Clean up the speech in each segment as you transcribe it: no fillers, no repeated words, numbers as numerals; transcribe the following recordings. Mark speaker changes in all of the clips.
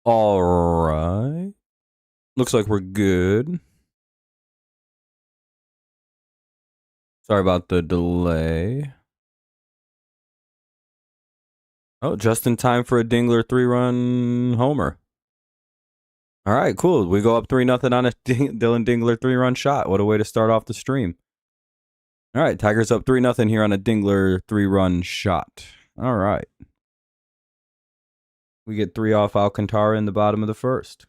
Speaker 1: All right. Looks like we're good. Sorry about the delay. Oh, just in time for a Dingler 3-run homer. All right, cool. We go up 3-0 on a Dylan Dingler 3-run shot. What a way to start off the stream. All right, Tigers up 3-0 here on a Dingler 3-run shot. All right. We get 3 off Alcantara in the bottom of the first.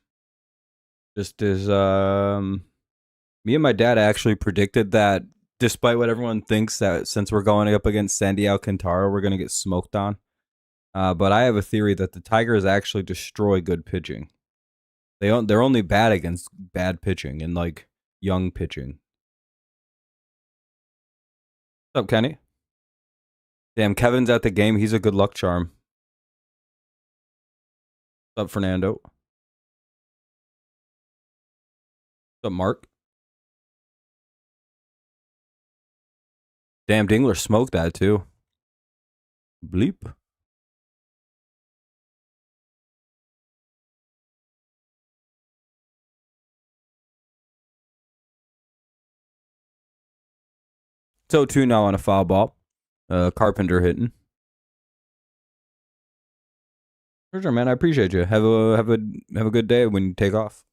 Speaker 1: Just as me and my dad actually predicted that despite what everyone thinks, that since we're going up against Sandy Alcantara, we're going to get smoked on. But I have a theory that the Tigers actually destroy good pitching. They're only bad against bad pitching and like young pitching. What's up, Kenny? Damn, Kevin's at the game. He's a good luck charm. What's up, Fernando? What's up, Mark? Damn, Dingler smoked that too. Bleep. So 2 now on a foul ball. Carpenter hitting. For sure, man. I appreciate you. Have a good day when you take off.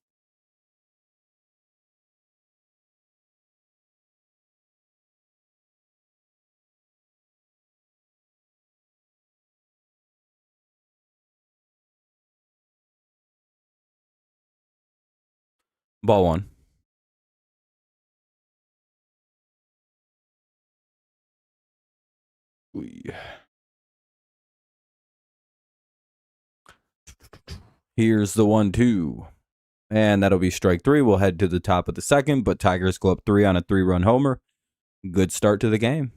Speaker 1: Ball 1. Here's the 1-2. And that'll be strike 3. We'll head to the top of the second, but Tigers go up 3 on a 3-run homer. Good start to the game.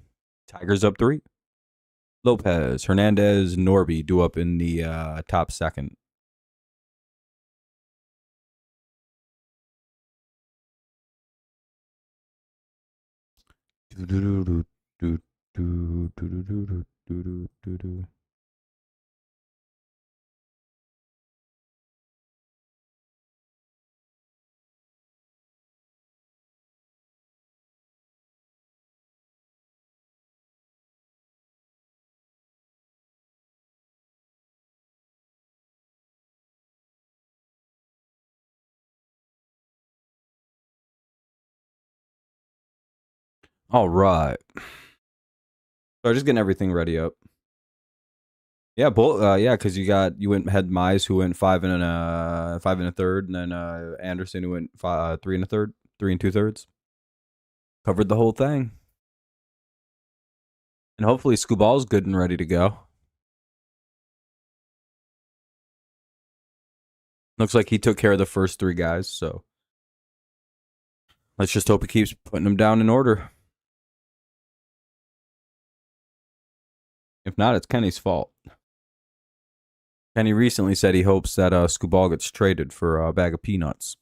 Speaker 1: Tigers up 3. Lopez, Hernandez, Norby do up in the top second. All right. So just getting everything ready up. Yeah, because you had Mize who went 5 and a third, and then Anderson who went 3 and a third, 3 and 2/3. Covered the whole thing, and hopefully Skubal's good and ready to go. Looks like he took care of the first 3 guys, so let's just hope he keeps putting them down in order. If not, it's Kenny's fault. Kenny recently said he hopes that Skubal gets traded for a bag of peanuts.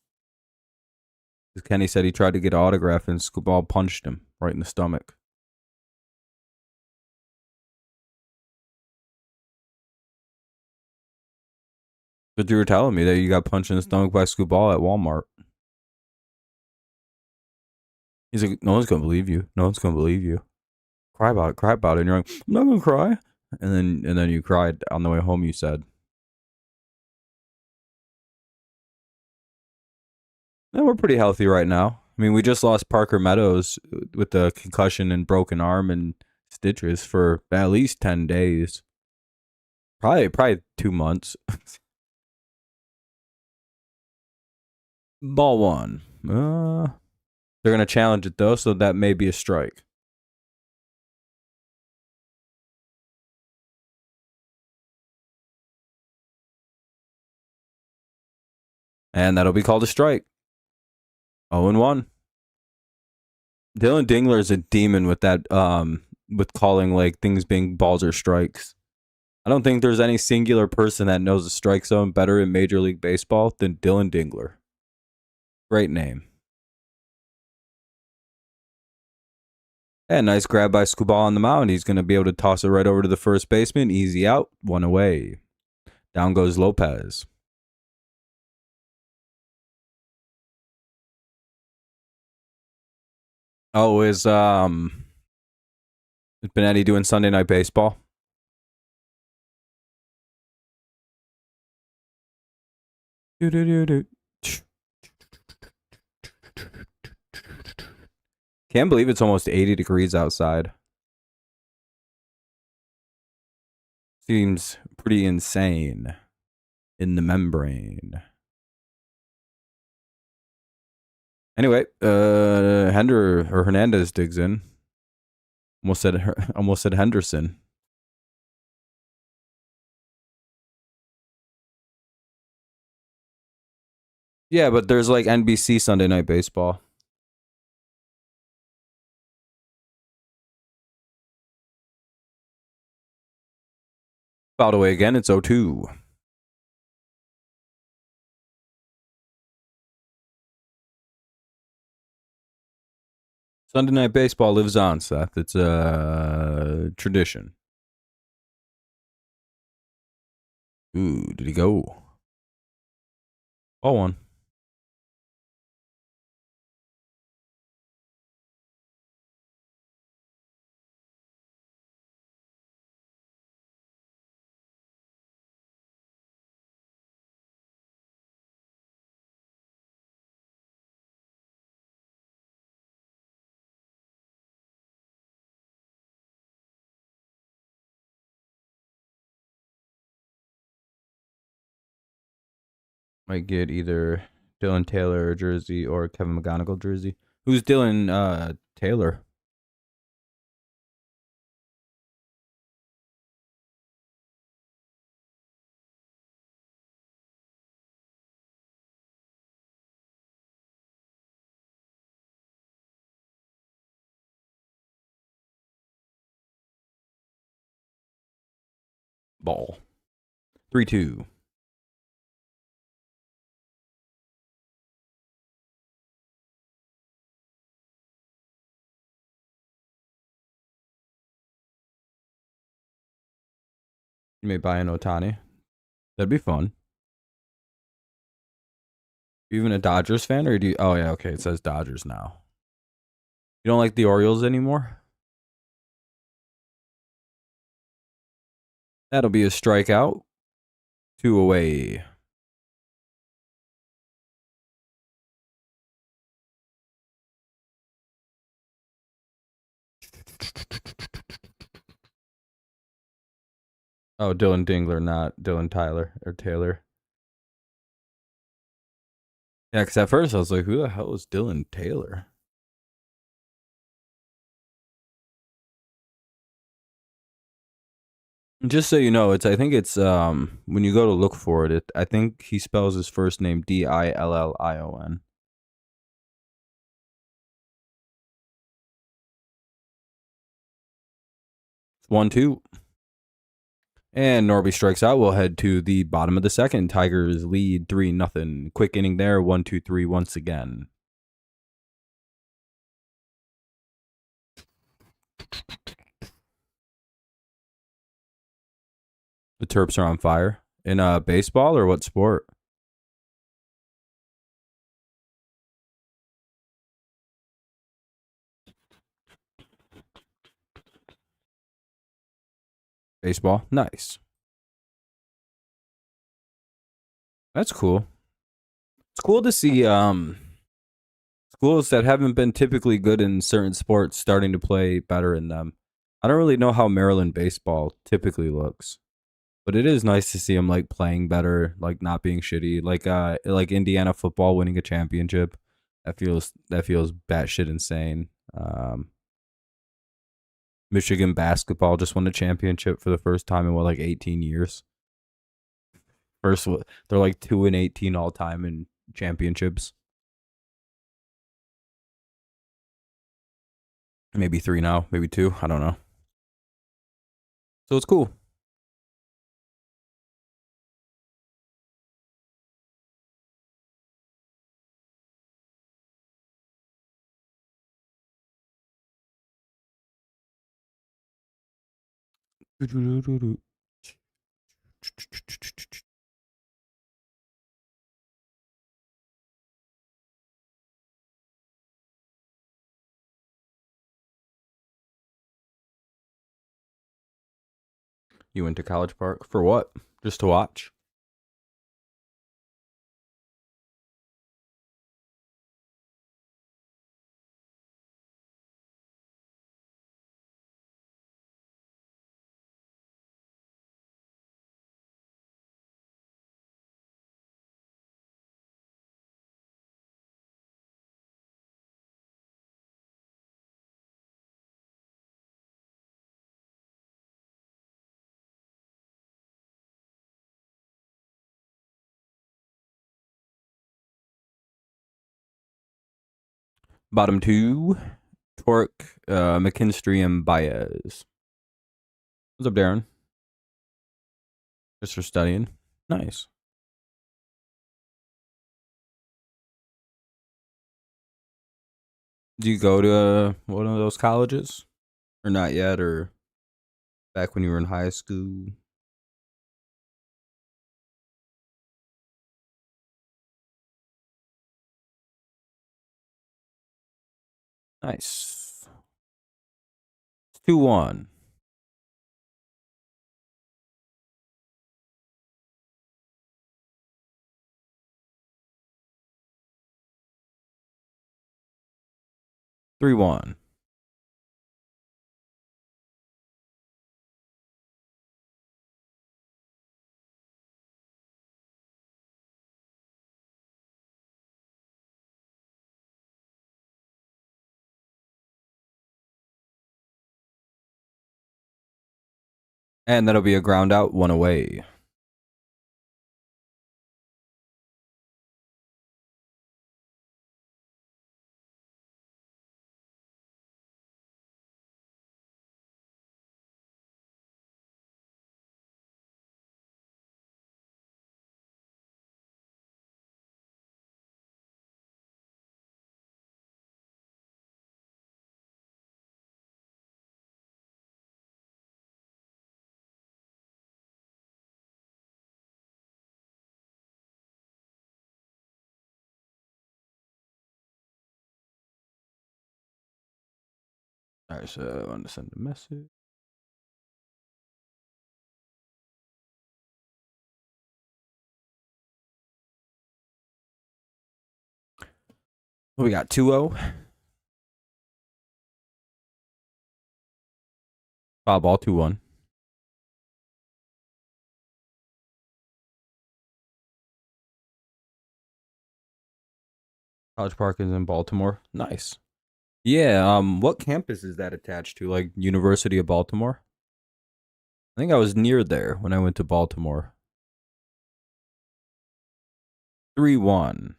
Speaker 1: Kenny said he tried to get an autograph and Skubal punched him right in the stomach. But you were telling me that you got punched in the stomach by Skubal at Walmart. He's like, no one's gonna believe you. No one's gonna believe you. Cry about it. And you're like, I'm not gonna cry. And then you cried on the way home, you said. Yeah, we're pretty healthy right now. I mean, we just lost Parker Meadows with the concussion and broken arm and stitches for at least 10 days. Probably 2 months. Ball 1. They're going to challenge it, though, so that may be a strike. And that'll be called a strike. 0-1. Dylan Dingler is a demon with that, with calling like things being balls or strikes. I don't think there's any singular person that knows the strike zone better in Major League Baseball than Dylan Dingler. Great name. And nice grab by Skubal on the mound. He's going to be able to toss it right over to the first baseman. Easy out. 1 away. Down goes Lopez. Oh, is Benetti doing Sunday Night Baseball? Can't believe it's almost 80 degrees outside. Seems pretty insane in the membrane. Anyway, Hernandez digs in. Almost said Henderson. Yeah, but there's like NBC Sunday Night Baseball. Fouled away again. It's 0-2. Sunday Night Baseball lives on, Seth. It's a tradition. Ooh, did he go? Ball one. Might get either Dylan Taylor jersey or Kevin McGonagle jersey. Who's Dylan Taylor? Ball. 3-2. You may buy an Otani. That'd be fun. You even a Dodgers fan, or do you? Oh yeah, okay. It says Dodgers now. You don't like the Orioles anymore? That'll be a strikeout. 2 away. Oh, Dylan Dingler, not Dylan Tyler or Taylor. Yeah, because at first I was like, who the hell is Dylan Taylor? Just so you know, I think it's when you go to look for it, I think he spells his first name Dillion. It's 1-2. And Norby strikes out. We'll head to the bottom of the second. Tigers lead 3-0. Quick inning there. 1-2-3 once again. The Terps are on fire. In baseball or what sport? Baseball. Nice. That's cool. It's cool to see schools that haven't been typically good in certain sports starting to play better in them. I don't really know how Maryland baseball typically looks, but it is nice to see them like playing better, like not being shitty, like Indiana football winning a championship. That feels batshit insane. Michigan basketball just won a championship for the first time in what, like 18 years. First, they're like 2-18 all time in championships. Maybe 3 now, maybe 2. I don't know. So it's cool. You went to College Park for what? Just to watch? Bottom two, Torque, McKinstry, and Baez. What's up, Darren? Just for studying. Nice. Do you go to one of those colleges? Or not yet? Or back when you were in high school? Nice. 2-1. Three one. And that'll be a ground out, one away. All right, so I want to send a message. We got 2-0. Foul ball 2-1. College Park is in Baltimore. Nice. Yeah, what campus is that attached to? Like University of Baltimore? I think I was near there when I went to Baltimore. 3-1.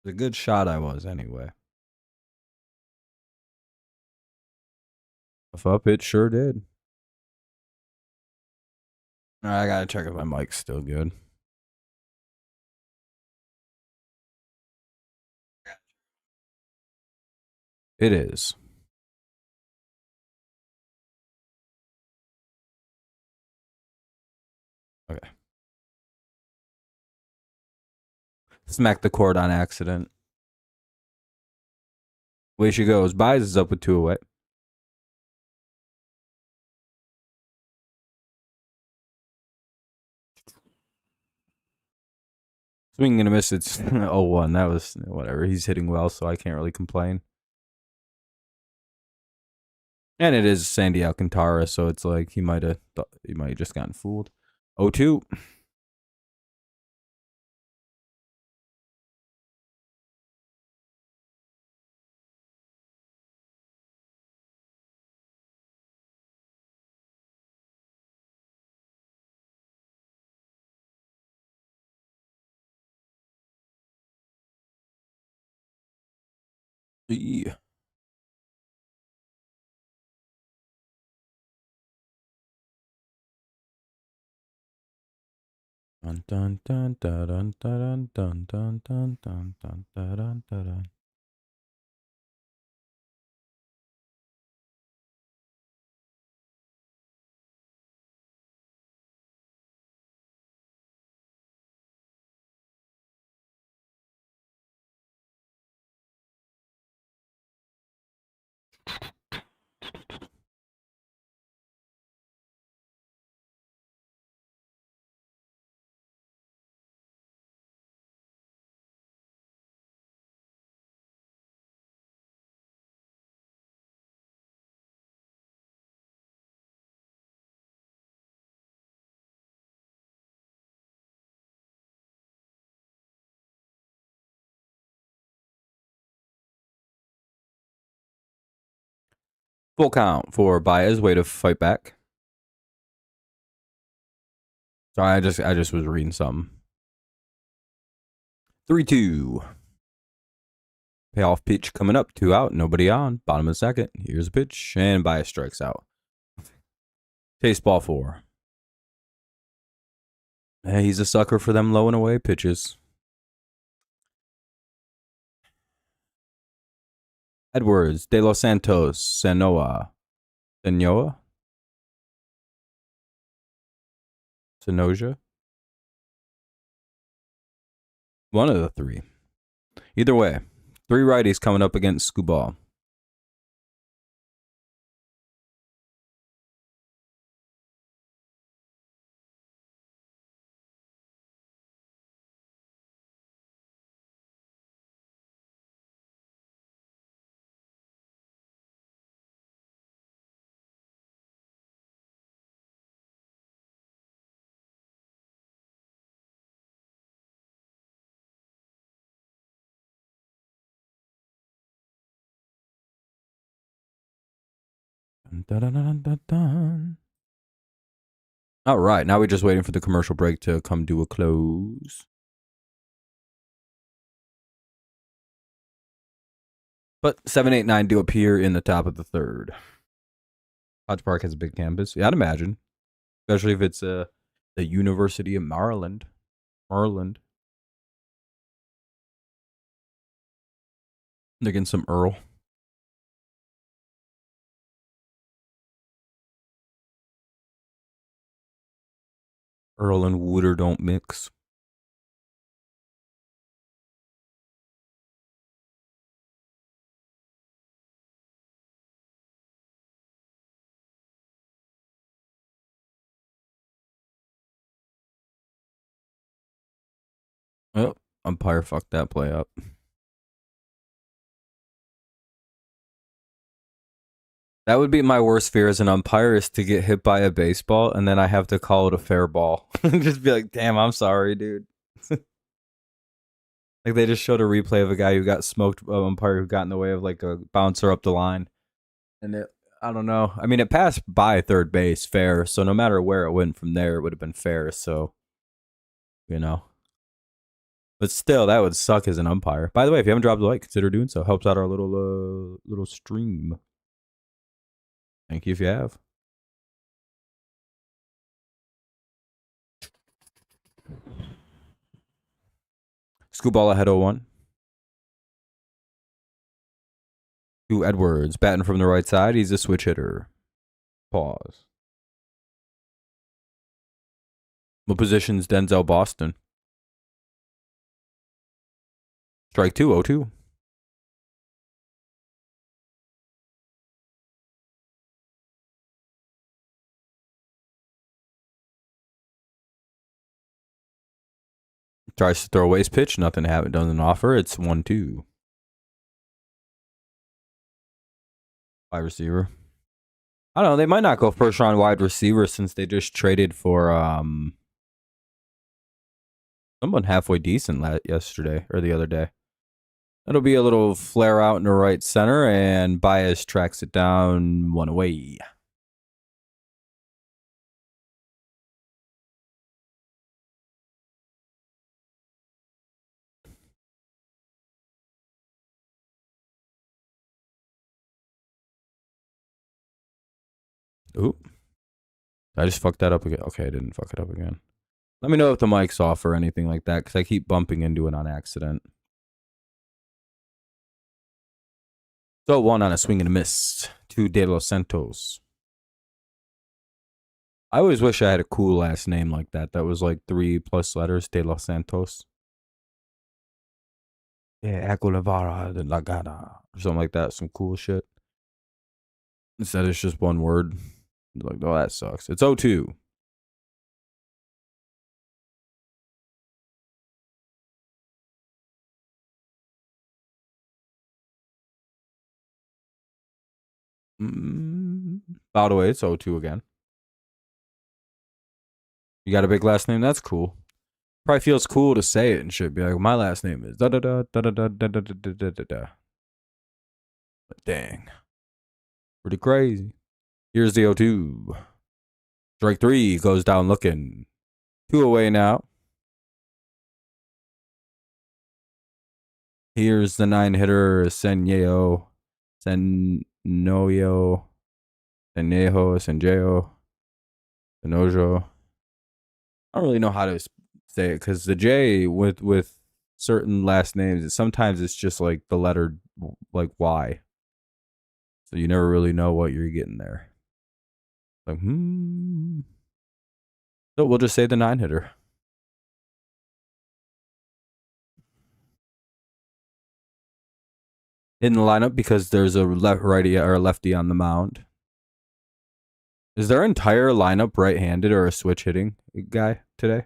Speaker 1: It's a good shot I was anyway. Puff up, it sure did. All right, I gotta check if my mic's still good. It is. Okay. Smacked the cord on accident. Way she goes. Baez is up with 2 away. Swinging and a miss. It's 0-1. That was whatever. He's hitting well, so I can't really complain. And it is Sandy Alcantara, so it's like he might have just gotten fooled. 0-2. Yeah. Dun dun dun dun dun dun dun dun dun dun dun dun dun. Full count for Baez. Way to fight back. Sorry, I just was reading something. 3-2. Payoff pitch coming up. 2 out. Nobody on. Bottom of the second. Here's a pitch. And Baez strikes out. Chase ball 4. Hey, he's a sucker for them low and away pitches. Edwards, De Los Santos, Sanoa. One of the 3. Either way, 3 righties coming up against Skubal. All right, now we're just waiting for the commercial break to come to a close. But 7, 8, 9 do appear in the top of the 3rd. Hodge Park has a big campus. Yeah, I'd imagine. Especially if it's the University of Maryland. They're getting some Earl. Earl and Wooder don't mix. Oh, umpire fucked that play up. That would be my worst fear as an umpire, is to get hit by a baseball and then I have to call it a fair ball. Just be like, damn, I'm sorry, dude. Like they just showed a replay of a guy who got smoked, umpire who got in the way of like a bouncer up the line. And I don't know. I mean, it passed by third base, fair. So no matter where it went from there, it would have been fair. So, you know. But still, that would suck as an umpire. By the way, if you haven't dropped a like, consider doing so. Helps out our little stream. Thank you if you have. Skubal ahead 0-1. To Edwards, batting from the right side. He's a switch hitter. Pause. What position's Denzel Boston? Strike 2, 0-2. Tries to throw away his pitch. Nothing happened. Doesn't offer. It's 1-2. Wide receiver. I don't know. They might not go first round wide receiver since they just traded for someone halfway decent yesterday or the other day. It'll be a little flare out in the right center, and Baez tracks it down 1 away. Ooh. I just fucked that up again. Okay, I didn't fuck it up again. Let me know if the mic's off or anything like that, because I keep bumping into it on accident. So 1 on a swing and a miss to De Los Santos. I always wish I had a cool last name like that. That was like 3+ letters, De Los Santos. Yeah, Aguilera de la Gana. Or something like that. Some cool shit. Instead, it's just one word. Like, oh, that sucks. It's 0-2. By the way, it's 0-2 again. You got a big last name? That's cool. Probably feels cool to say it and shit. Be like, my last name is da da da da da da da da da da da da. But dang. Pretty crazy. Here's the 0-2. Strike 3 goes down looking. 2 away now. Here's the 9-hitter, Senyo. Senoyo. Senejo. Senjeo. Senojo. I don't really know how to say it because the J with certain last names, sometimes it's just like the letter like Y. So you never really know what you're getting there. Like, So we'll just say the 9-hitter. In the lineup because there's a righty or a lefty on the mound. Is their entire lineup right-handed or a switch hitting guy today?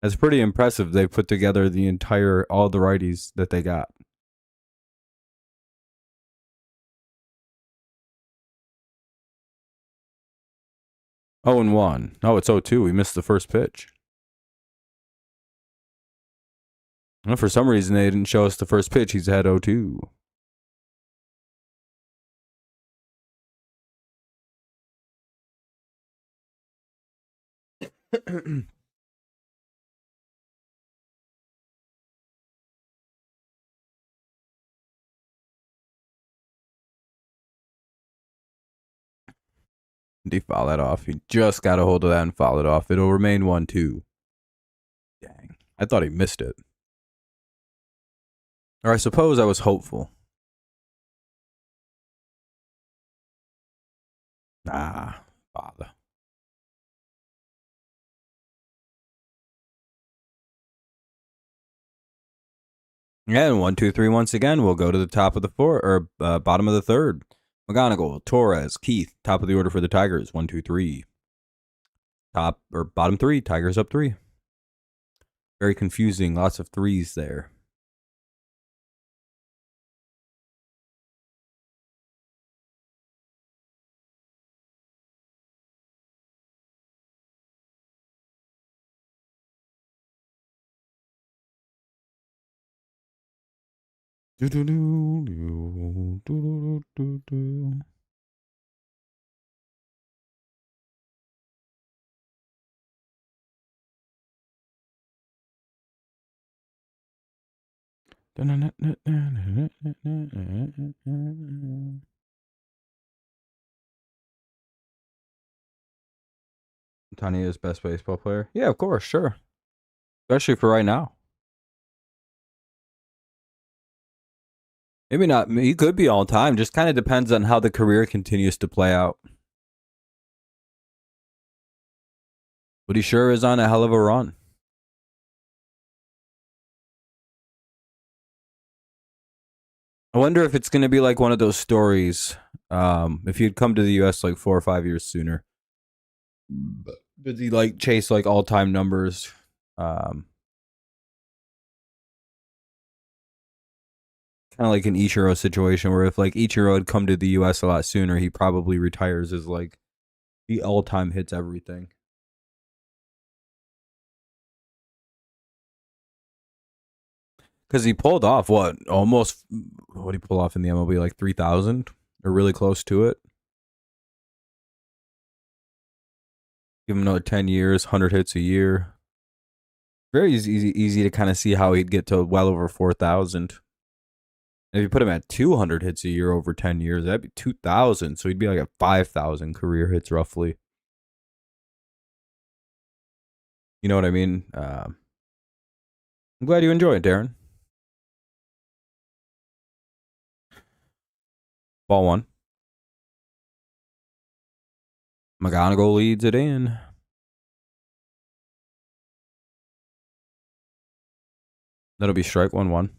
Speaker 1: That's pretty impressive. They put together all the righties that they got. Oh, and 1. Oh, it's 0-2. We missed the first pitch. Well, for some reason, they didn't show us the first pitch. He's had 0-2. He fouled that off. He just got a hold of that and fouled it off. It'll remain 1-2. Dang. I thought he missed it. Or I suppose I was hopeful. Nah, bother. And 1-2-3 once again. We'll go to the top of the bottom of the third. McGonagle, Torres, Keith, top of the order for the Tigers. 1-2-3. Top or bottom 3. Tigers up 3. Very confusing. Lots of 3s there. Tanya is best baseball player. Yeah, of course, sure. Especially for right now. Maybe not. He could be all time. Just kind of depends on how the career continues to play out. But he sure is on a hell of a run. I wonder if it's going to be like one of those stories. If he'd come to the U.S. like 4 or 5 years sooner, did he like chase like all-time numbers? Kind of like an Ichiro situation where if like Ichiro had come to the U.S. a lot sooner, he probably retires as like the all-time hits everything. Because he pulled off what he pull off in the MLB, like 3,000 or really close to it. Give him another 10 years, 100 hits a year. Very easy to kind of see how he'd get to well over 4,000. If you put him at 200 hits a year over 10 years, that'd be 2,000. So he'd be like at 5,000 career hits roughly. You know what I mean? I'm glad you enjoy it, Darren. Ball 1. McGonagle leads it in. That'll be strike 1-1.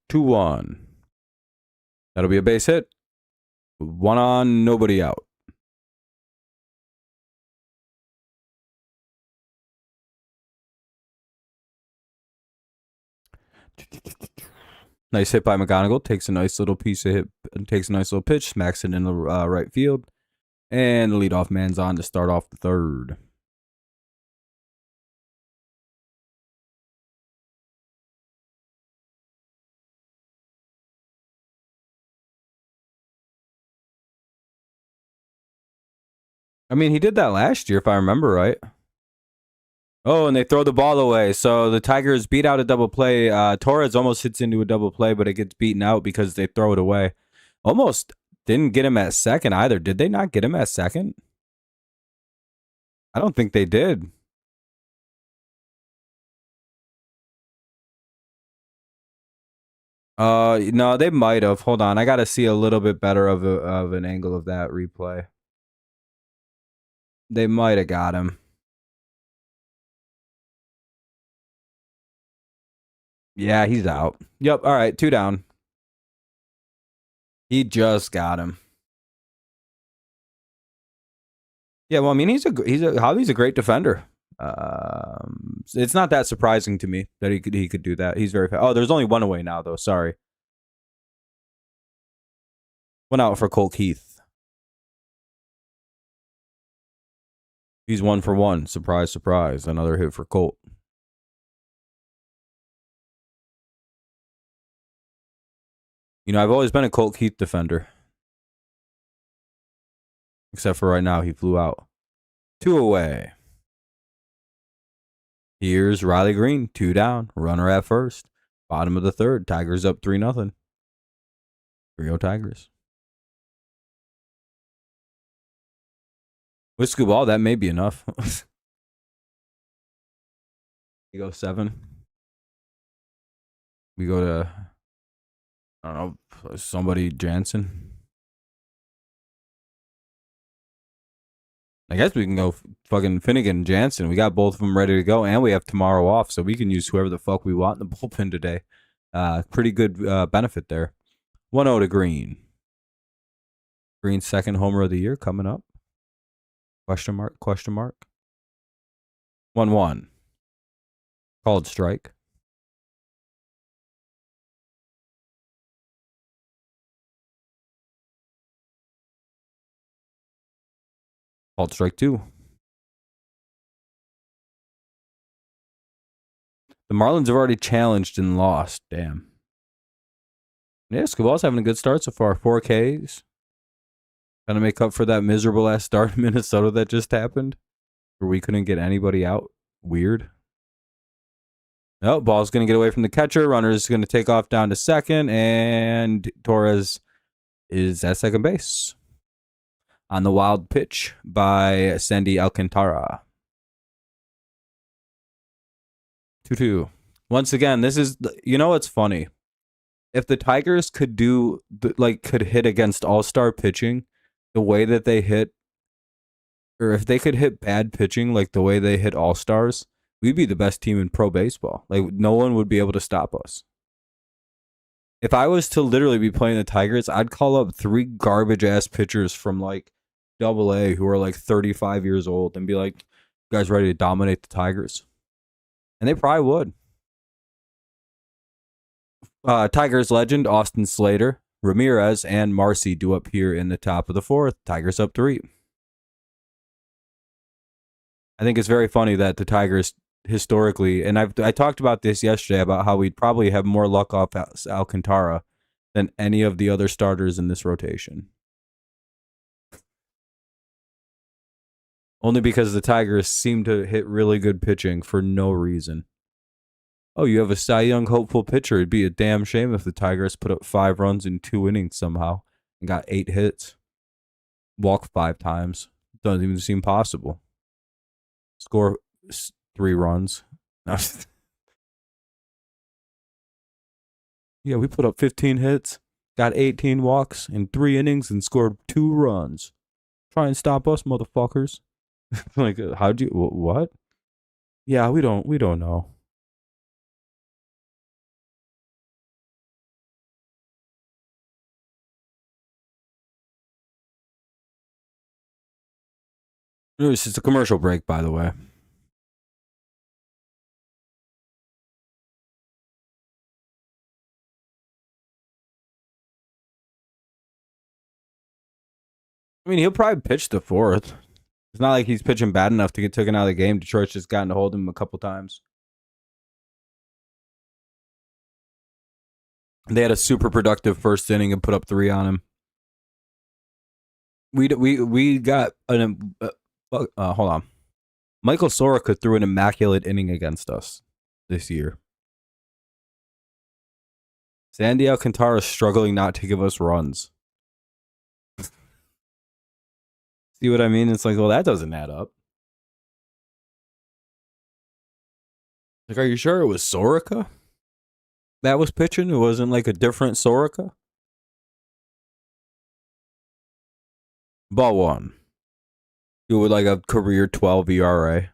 Speaker 1: Two one. That'll be a base hit. 1 on, nobody out. Nice hit by McGonagle. Takes a nice little piece of hit. Takes a nice little pitch. Smacks it in the right field. And the leadoff man's on to start off the third. I mean, he did that last year, if I remember right. Oh, and they throw the ball away. So the Tigers beat out a double play. Torres almost hits into a double play, but it gets beaten out because they throw it away. Almost didn't get him at second either. Did they not get him at second? I don't think they did. No, they might have. Hold on, I got to see a little bit better of an angle of that replay. They might have got him. Yeah, he's out. Yep. All right, 2 down. He just got him. Yeah, well, I mean, he's a great defender. It's not that surprising to me that he could do that. He's very fast. Oh, there's only 1 away now, though. Sorry. 1 out for Colt Keith. He's 1 for 1. Surprise, surprise. Another hit for Colt. You know, I've always been a Colt Keith defender. Except for right now, he flew out. 2 away. Here's Riley Green, 2 down. Runner at first. Bottom of the third. Tigers up 3-0. 3-0 Tigers. With Skubal, that may be enough. We go 7. We go to, I don't know, somebody Jansen. I guess we can go fucking Finnegan, Jansen. We got both of them ready to go, and we have tomorrow off, so we can use whoever the fuck we want in the bullpen today. Pretty good benefit there. 1-0 to Green. Green's second homer of the year coming up. Question mark, question mark. 1-1. Called strike. Called strike 2. The Marlins have already challenged and lost. Damn. Yeah, Skubal's having a good start so far. 4 Ks. Trying to make up for that miserable ass start in Minnesota that just happened, where we couldn't get anybody out. Weird. Oh, ball's going to get away from the catcher. Runner's going to take off down to second, and Torres is at second base on the wild pitch by Sandy Alcantara. 2-2. Once again, this is, you know what's funny? If the Tigers could could hit against all-star pitching the way that they hit, or if they could hit bad pitching like the way they hit all-stars, we'd be the best team in pro baseball. Like, no one would be able to stop us. If I was to literally be playing the Tigers, I'd call up 3 garbage-ass pitchers from, like, AA who are, like, 35 years old and be like, you guys ready to dominate the Tigers? And they probably would. Tigers legend Austin Slater, Ramirez, and Marcy do up here in the top of the 4th. Tigers up 3. I think it's very funny that the Tigers historically, and I talked about this yesterday about how we'd probably have more luck off Alcantara than any of the other starters in this rotation. Only because the Tigers seem to hit really good pitching for no reason. Oh, you have a Cy Young hopeful pitcher. It'd be a damn shame if the Tigers put up 5 runs in 2 innings somehow and got 8 hits. Walk 5 times. Doesn't even seem possible. Score 3 runs. Yeah, we put up 15 hits, got 18 walks in 3 innings, and scored 2 runs. Try and stop us, motherfuckers. Like, how'd you, what? Yeah, we don't know. It's just a commercial break, by the way. I mean, he'll probably pitch the fourth. It's not like he's pitching bad enough to get taken out of the game. Detroit's just gotten to hold him a couple times. They had a super productive first inning and put up 3 on him. We got an hold on. Michael Soroka threw an immaculate inning against us this year. Sandy Alcantara is struggling not to give us runs. See what I mean? It's like, well, that doesn't add up. Like, are you sure it was Soroka that was pitching? It wasn't like a different Soroka? Ball 1. He with like a career 12 ERA.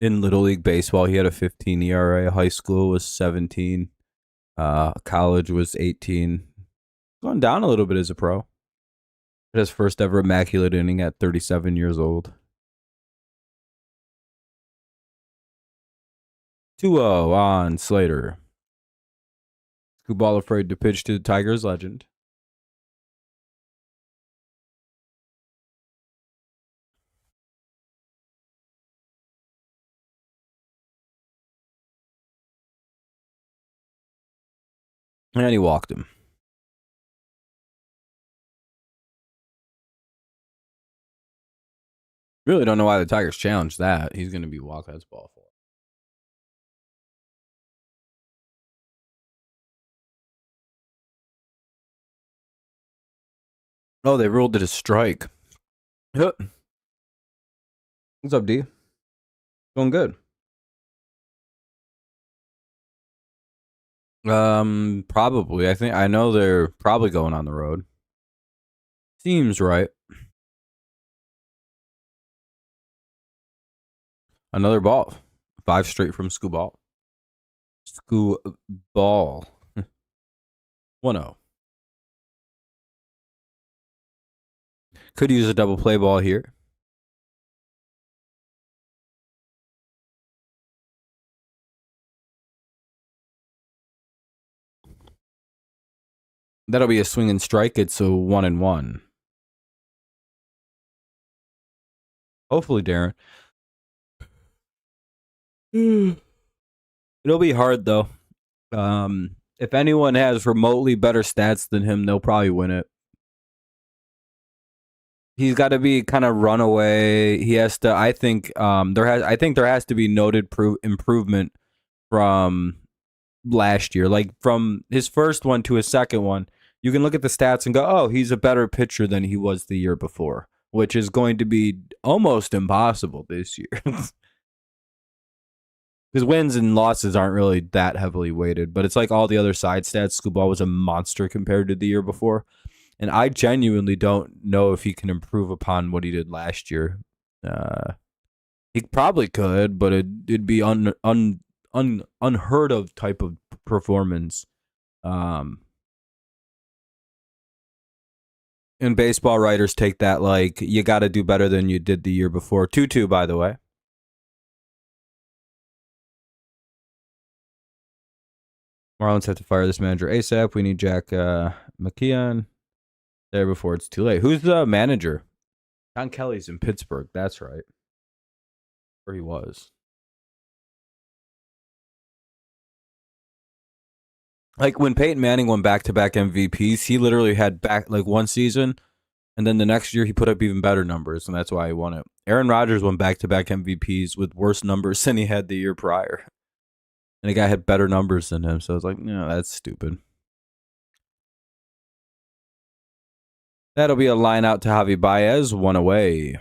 Speaker 1: In Little League Baseball, he had a 15 ERA. High school was 17. College was 18. Gone down a little bit as a pro. But his first ever immaculate inning at 37 years old. 2-0 on Slater. Skubal afraid to pitch to the Tigers legend. And he walked him. Really don't know why the Tigers challenged that. He's going to be walked. That's ball 4. Oh, they ruled it a strike. What's up, D? Going good. Probably. I know they're probably going on the road. Seems right. Another ball. 5 straight from Skubal. Skubal. 1-0. Could use a double play ball here. That'll be a swing and strike. It's a 1-1. Hopefully, Darren. It'll be hard though. If anyone has remotely better stats than him, they'll probably win it. He's got to be kind of runaway. He has to. I think there has to be noted improvement from last year, like from his first one to his second one. You can look at the stats and go, "Oh, he's a better pitcher than he was the year before," which is going to be almost impossible this year. Because wins and losses aren't really that heavily weighted, but it's like all the other side stats. Skubal was a monster compared to the year before. And I genuinely don't know if he can improve upon what he did last year. He probably could, but it'd be unheard of type of performance. And baseball writers take that like, you got to do better than you did the year before. 2-2, by the way. Marlins have to fire this manager ASAP. We need Jack McKeon there before it's too late. Who's the manager? John Kelly's in Pittsburgh. That's right. Or he was. Like when Peyton Manning won back-to-back MVPs, he literally had back like one season, and then the next year he put up even better numbers, and that's why he won it. Aaron Rodgers won back-to-back MVPs with worse numbers than he had the year prior. And the guy had better numbers than him, so I was like, no, that's stupid. That'll be a line out to Javi Baez, 1 away.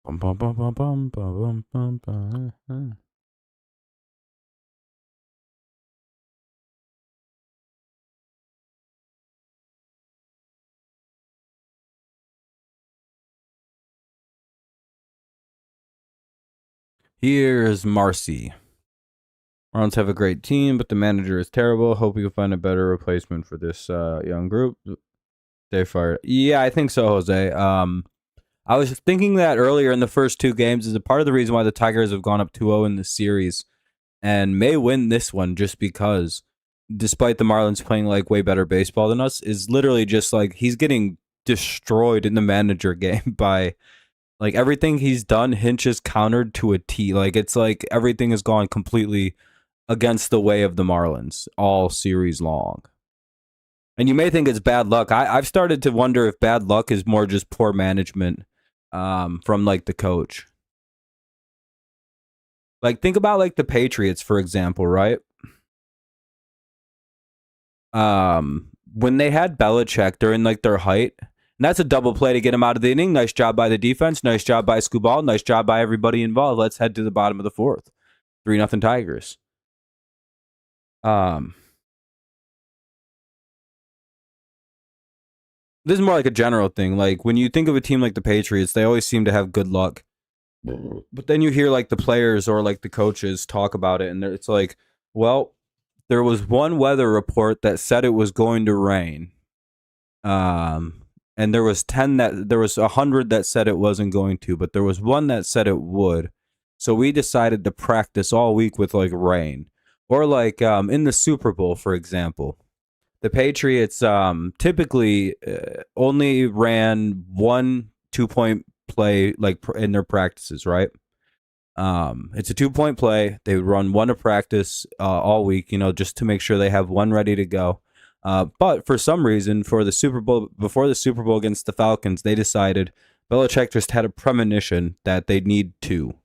Speaker 1: Bum, bum, bum, bum, bum, bum, bum, bum. Here's Marcy. Marlins have a great team, but the manager is terrible. Hope we can find a better replacement for this young group. They fired. Yeah, I think so, Jose. I was thinking that earlier in the first 2 games is a part of the reason why the Tigers have gone up 2-0 in the series. and may win this one just because, despite the Marlins playing like way better baseball than us, is literally just like he's getting destroyed in the manager game by like everything he's done. Hinch is countered to a T. Like it's like everything has gone completely against the way of the Marlins all series long. And you may think it's bad luck. I've started to wonder if bad luck is more just poor management from like the coach. Like think about like the Patriots, for example, right? When they had Belichick during like their height, and that's a double play to get him out of the inning. Nice job by the defense. Nice job by Skubal. Nice job by everybody involved. Let's head to the bottom of the fourth. 3-0 Tigers. Um, this is more like a general thing. Like when you think of a team like the Patriots, they always seem to have good luck. But then you hear like the players or like the coaches talk about it, and it's like, well, there was one weather report that said it was going to rain. And there was 100 that said it wasn't going to, but there was one that said it would. So we decided to practice all week with like rain. Or like in the Super Bowl, for example, the Patriots typically only ran 1 2-point play like in their practices, right? It's a 2-point play. They would run one to practice all week, just to make sure they have one ready to go. But for some reason, for the Super Bowl, before the Super Bowl against the Falcons, they decided Belichick just had a premonition that they need two.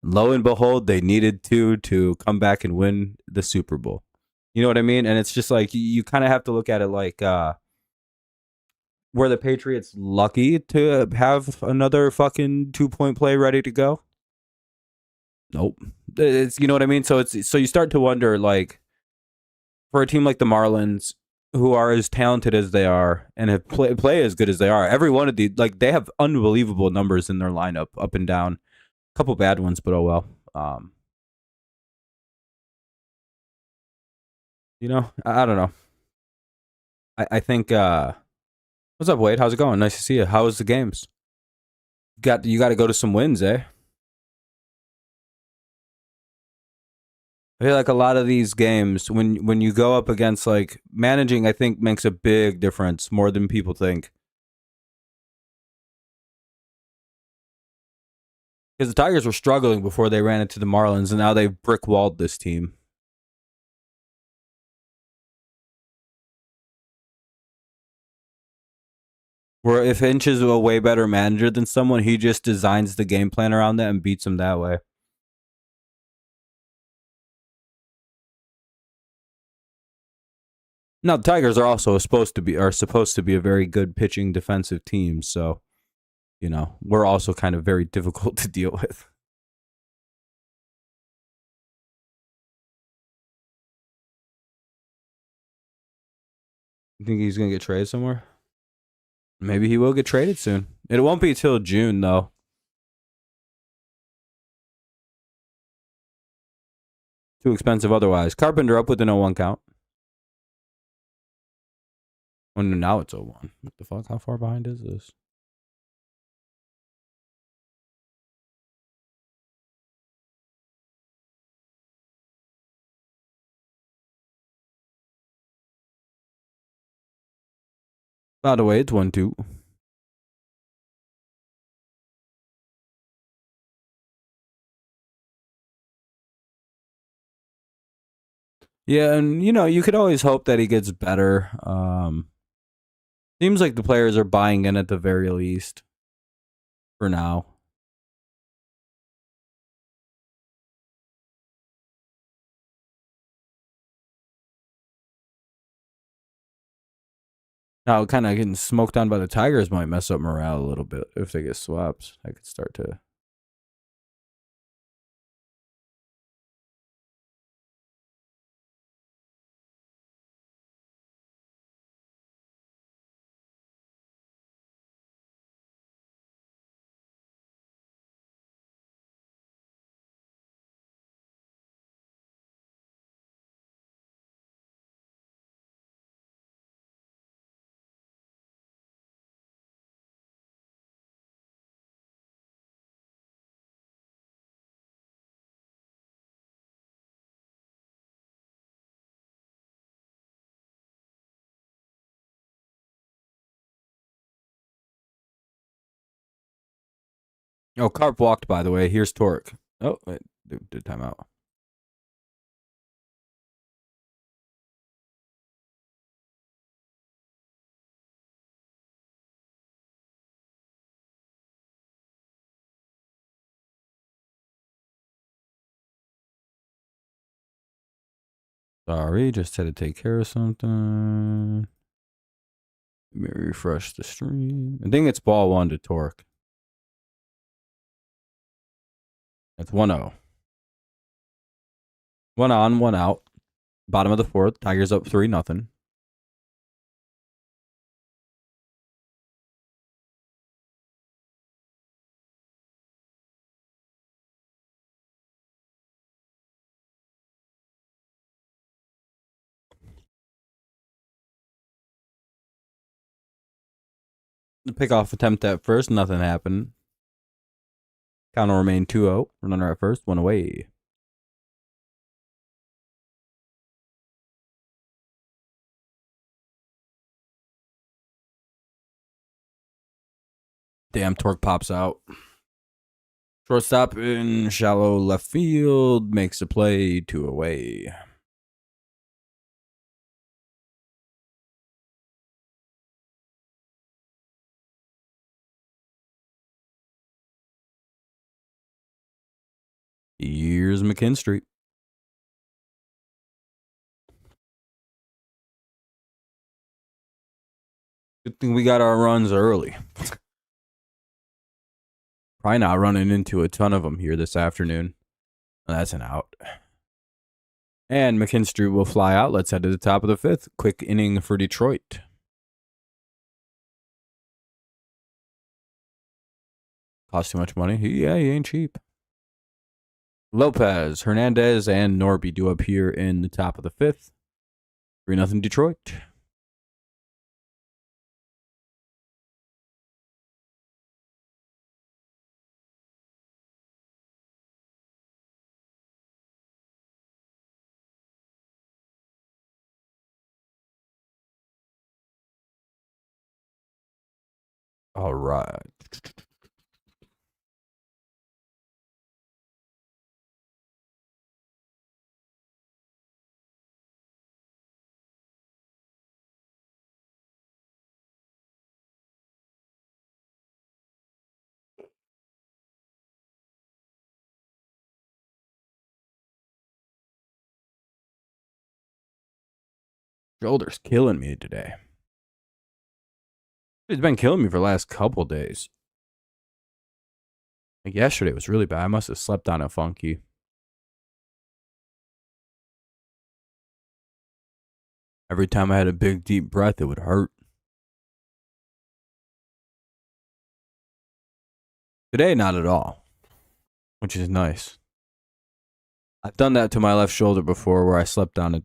Speaker 1: Lo and behold, they needed two to come back and win the Super Bowl. You know what I mean? And it's just like you kind of have to look at it like were the Patriots lucky to have another fucking 2-point play ready to go? Nope. It's, you know what I mean? So you start to wonder like for a team like the Marlins, who are as talented as they are and have play as good as they are, every one of the like they have unbelievable numbers in their lineup up and down. A couple bad ones, but oh well. I don't know. I think what's up, Wade? How's it going? Nice to see you. How was the games? You got to go to some wins, eh? I feel like a lot of these games, when you go up against like managing, I think makes a big difference more than people think. Because the Tigers were struggling before they ran into the Marlins, and now they've brick walled this team. Where if Hinch is a way better manager than someone, he just designs the game plan around that and beats them that way. Now the Tigers are also supposed to be a very good pitching defensive team, so we're also kind of very difficult to deal with. You think he's gonna get traded somewhere? Maybe he will get traded soon. It won't be till June though. Too expensive otherwise. Carpenter up with an 0-1 count. Oh, now it's 0-1. What the fuck? How far behind is this? By the way, it's 1-2. Yeah, and you could always hope that he gets better. Seems like the players are buying in at the very least for now. Now, kind of getting smoked on by the Tigers might mess up morale a little bit if they get swapped. I could start to. Oh, Carp walked, by the way. Here's Torque. Oh, wait, did timeout. Sorry, just had to take care of something. Let me refresh the stream. I think it's ball one to Torque. That's 1-0. One on, one out. Bottom of the fourth. Tigers up 3-0. The pickoff attempt at first, nothing happened. Count will remain 2-0. Runner at first, one away. Damn, Torque pops out. Shortstop in shallow left field makes a play, 2 away. Here's McKinstry. Good thing we got our runs early. Probably not running into a ton of them here this afternoon. That's an out. And McKinstry will fly out. Let's head to the top of the fifth. Quick inning for Detroit. Cost too much money? Yeah, he ain't cheap. Lopez, Hernandez, and Norby do up here in the top of the fifth. 3-0 Detroit. All right. Shoulder's killing me today. It's been killing me for the last couple days. Like yesterday was really bad. I must have slept on it funky. Every time I had a big deep breath, it would hurt. Today, not at all, which is nice. I've done that to my left shoulder before where I slept on it.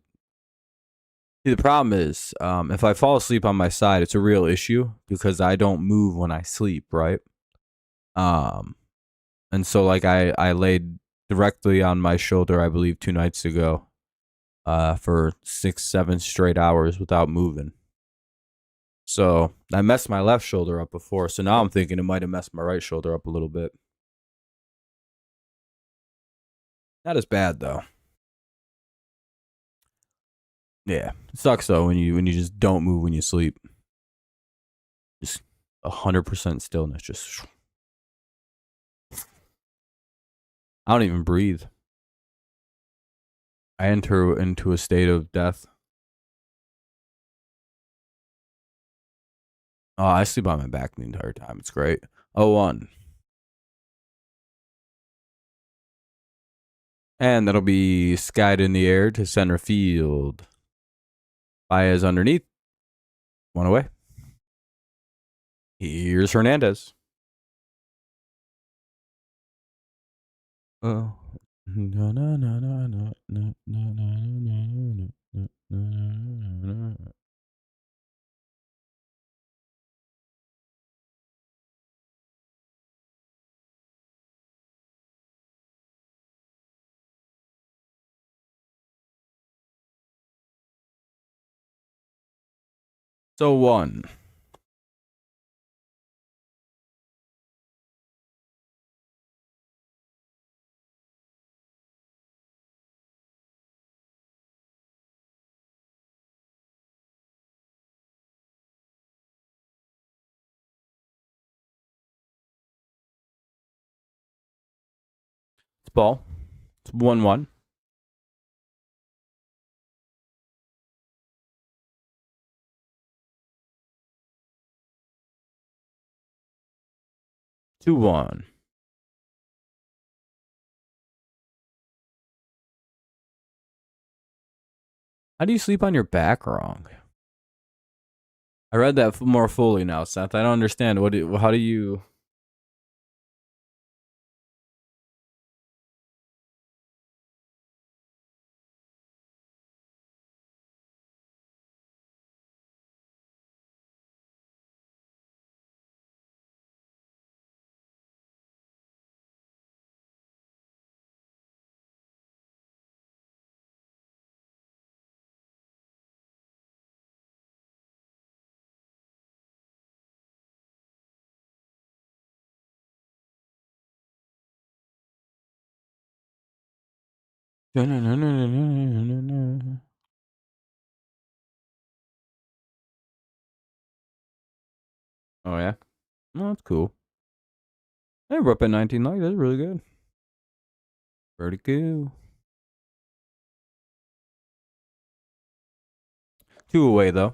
Speaker 1: See, the problem is, if I fall asleep on my side, it's a real issue because I don't move when I sleep, right? And so like I laid directly on my shoulder, I believe 2 nights ago, for 6-7 straight hours without moving. So I messed my left shoulder up before. So now I'm thinking it might have messed my right shoulder up a little bit. Not as bad though. Yeah, it sucks though when you just don't move when you sleep. Just 100% stillness. Just I don't even breathe. I enter into a state of death. Oh, I sleep on my back the entire time. It's great. 0-1. And that'll be skied in the air to center field. Baez underneath. 1 away. Here's Hernandez. Oh. No, no, no, no, no, no, no, no, no, no. So 1. ball. It's 1-1. Two one. How do you sleep on your back wrong? I read that more fully now, Seth. I don't understand. How do you? Oh yeah, no, that's cool. Hey, we're up at 19 likes. That's really good. Pretty cool. 2 away though.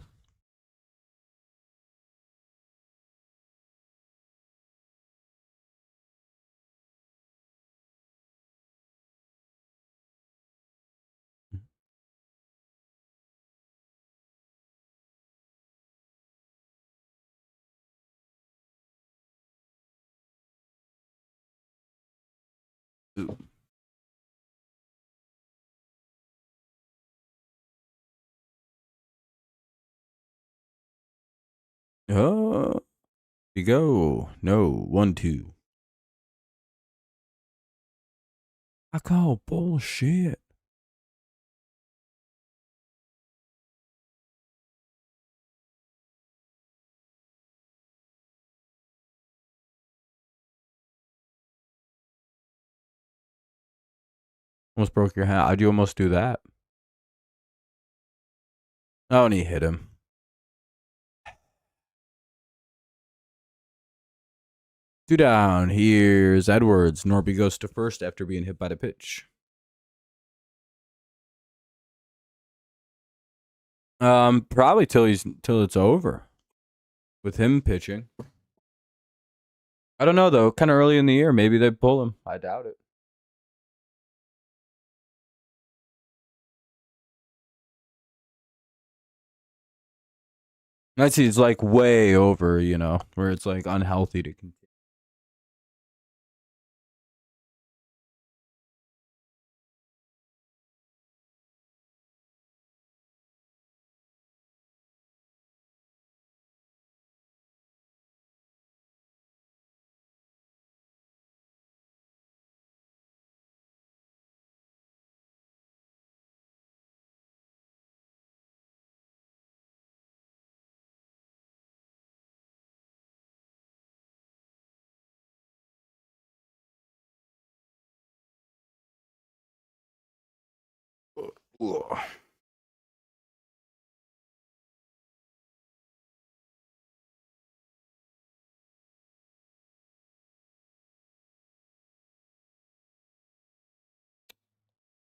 Speaker 1: Oh, you go. No, 1-2. I call bullshit. Almost broke your hand. How'd you almost do that? Oh, and he hit him. Two down. Here's Edwards. Norby goes to first after being hit by the pitch. Probably till it's over with him pitching. I don't know though. Kind of early in the year, maybe they pull him. I doubt it. I see it's like way over, where it's like unhealthy to continue.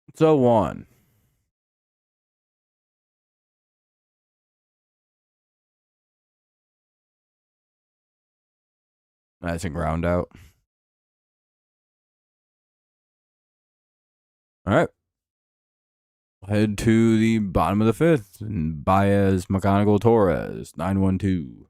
Speaker 1: It's 0-1. Nice and ground out. All right. Head to the bottom of the fifth. And Baez, McGonagle, Torres, 9-1-2.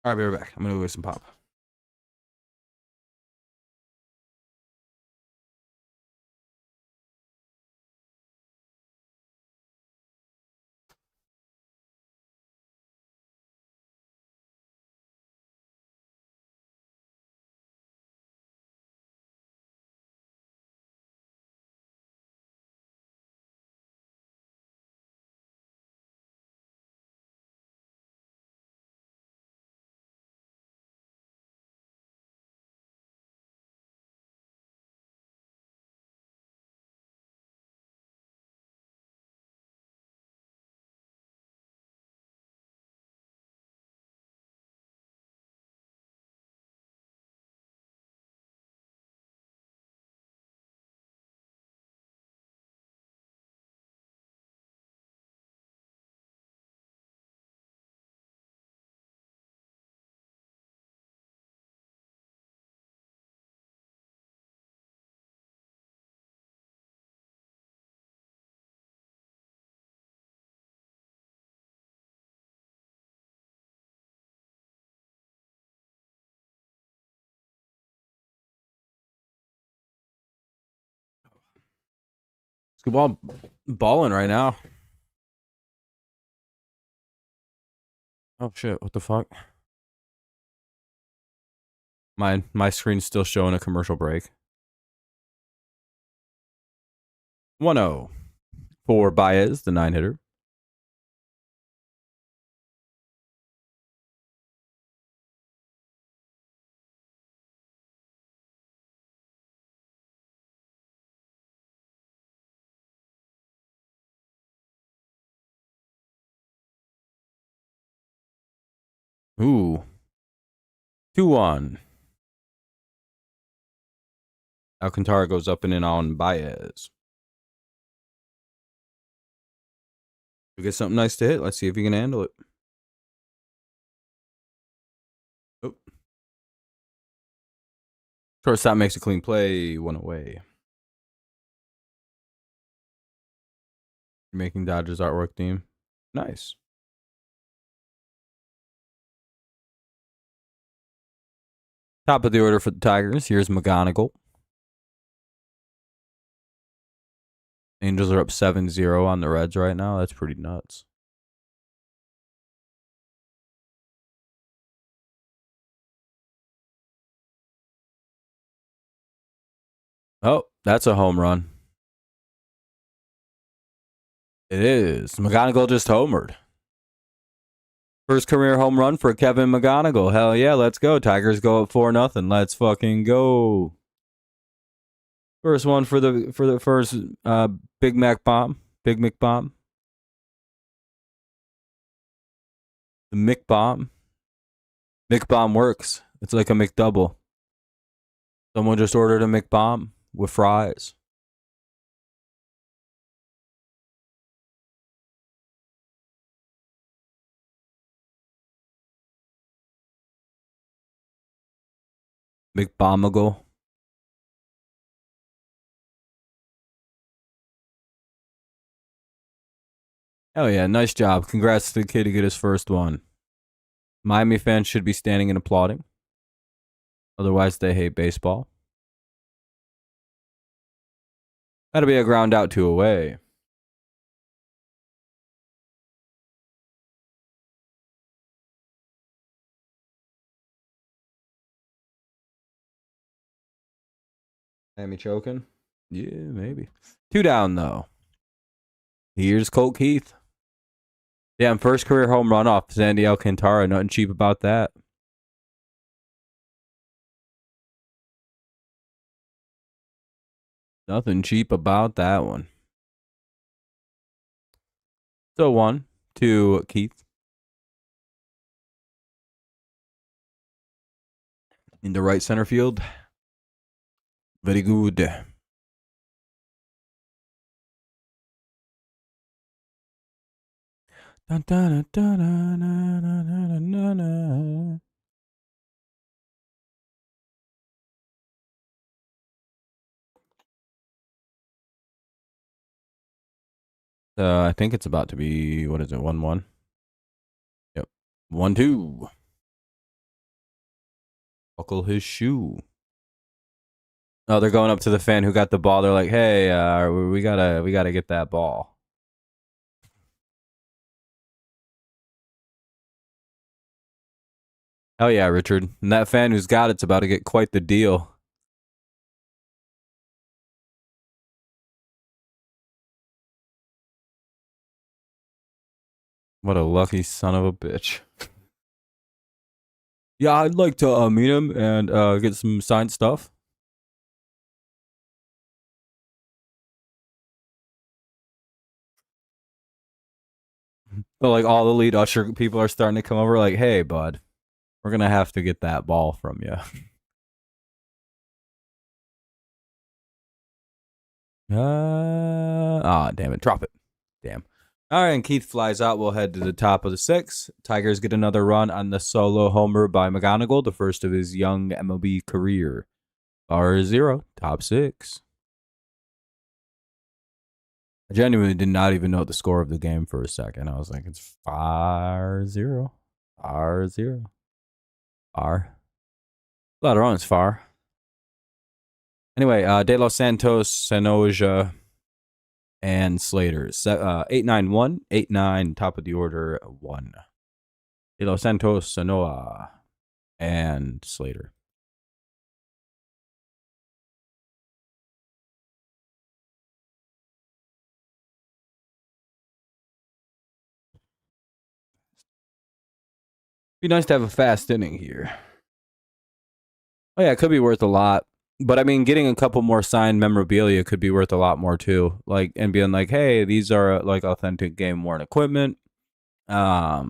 Speaker 1: All right, be right back. I'm going to go get some pop. Skubal balling right now. Oh shit! What the fuck? My screen's still showing a commercial break. 1-0 for Baez, the 9-hitter. Ooh. 2-1. Alcantara goes up and in on Baez. We get something nice to hit. Let's see if you can handle it. Oh. Shortstop makes a clean play. 1 away. You're making Dodgers artwork theme. Nice. Top of the order for the Tigers. Here's McGonagle. Angels are up 7-0 on the Reds right now. That's pretty nuts. Oh, that's a home run. It is. McGonagle just homered. First career home run for Kevin McGonagle. Hell yeah, let's go. Tigers go up 4-0. Let's fucking go. First one for the first Big Mac bomb. Big Mick bomb. The Mick bomb. Mick bomb works. It's like a McDouble. Someone just ordered a Mick bomb with fries. McBomagle. Hell yeah, nice job. Congrats to the kid to get his first one. Miami fans should be standing and applauding. Otherwise, they hate baseball. That'll be a ground out 2 away. Miami choking? Yeah, maybe. 2 down, though. Here's Colt Keith. Damn, first career home run off Sandy Alcantara. Nothing cheap about that. Nothing cheap about that one. So 1 to Keith. In the right center field. Very good. Dun, dun, dun, dun, dun, dun, dun, dun. I think it's about to be, what is it, 1-1? Yep. 1-2. Buckle his shoe. Oh, they're going up to the fan who got the ball. They're like, hey, we gotta get that ball. Oh yeah, Richard. And that fan who's got it's about to get quite the deal. What a lucky son of a bitch. Yeah, I'd like to meet him and get some signed stuff. But like all the lead usher people are starting to come over like, hey, bud, we're going to have to get that ball from you. Damn it. Drop it. Damn. All right, and Keith flies out. We'll head to the top of the 6th. Tigers get another run on the solo homer by McGonagle, the first of his young MLB career. R0, top 6. I genuinely did not even know the score of the game for a second. I was like, it's 5-0. R0. R. A lot of runs, far. Anyway, De Los Santos, Sanoja, and Slater. 891, 89, top of the order, 1. De Los Santos, Sanoa, and Slater. Be nice to have a fast inning here. Oh yeah, it could be worth a lot. But I mean, getting a couple more signed memorabilia could be worth a lot more too. Like, and being like, hey, these are like authentic game worn equipment. That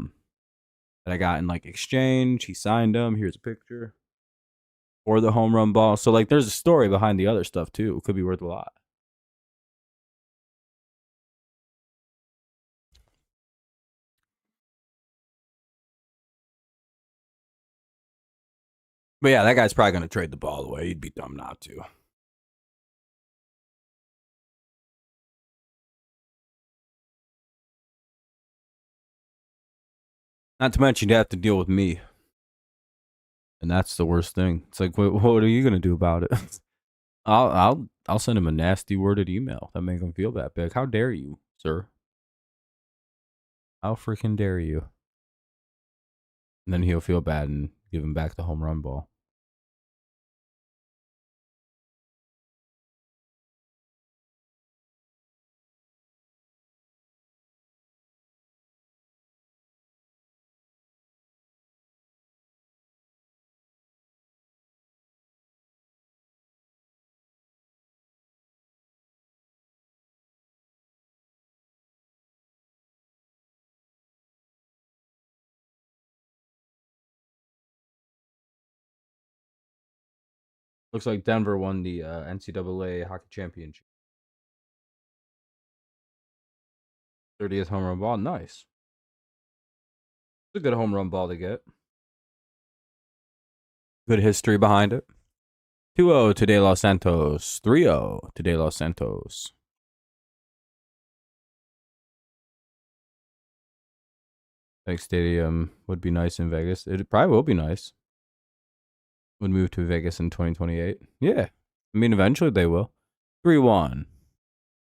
Speaker 1: I got in like exchange. He signed them. Here's a picture. Or the home run ball. So like, there's a story behind the other stuff too. It could be worth a lot. But yeah, that guy's probably going to trade the ball away. He'd be dumb not to. Not to mention, you'd have to deal with me. And that's the worst thing. It's like, what are you going to do about it? I'll send him a nasty worded email that make him feel that big. How dare you, sir? How freaking dare you? And then he'll feel bad and give him back the home run ball. Looks like Denver won the NCAA hockey championship. 30th home run ball. Nice. It's a good home run ball to get. Good history behind it. 2-0 to De Los Santos. 3-0 to De Los Santos. Vegas Stadium would be nice in Vegas. It probably will be nice. Would move to Vegas in 2028. Yeah. I mean, eventually they will. 3-1.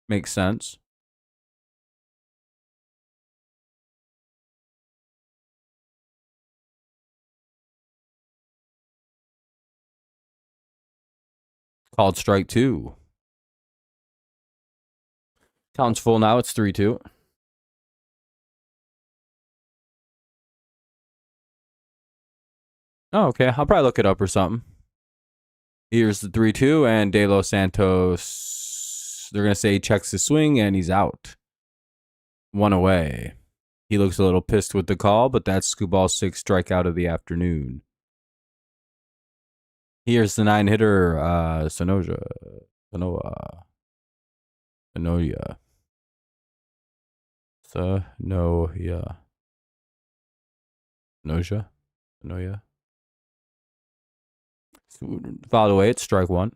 Speaker 1: Makes sense. Called strike 2. Count's full now. It's 3-2. Oh, okay. I'll probably look it up or something. Here's the 3-2, and De Los Santos, they're going to say he checks his swing, and he's out. 1 away. He looks a little pissed with the call, but that's Skubal's 6th strikeout of the afternoon. Here's the 9-hitter, Sanoja. Sanoja. Sanoja. Sanoja. Sanoja. Sanoja. Fouled away. It's strike 1.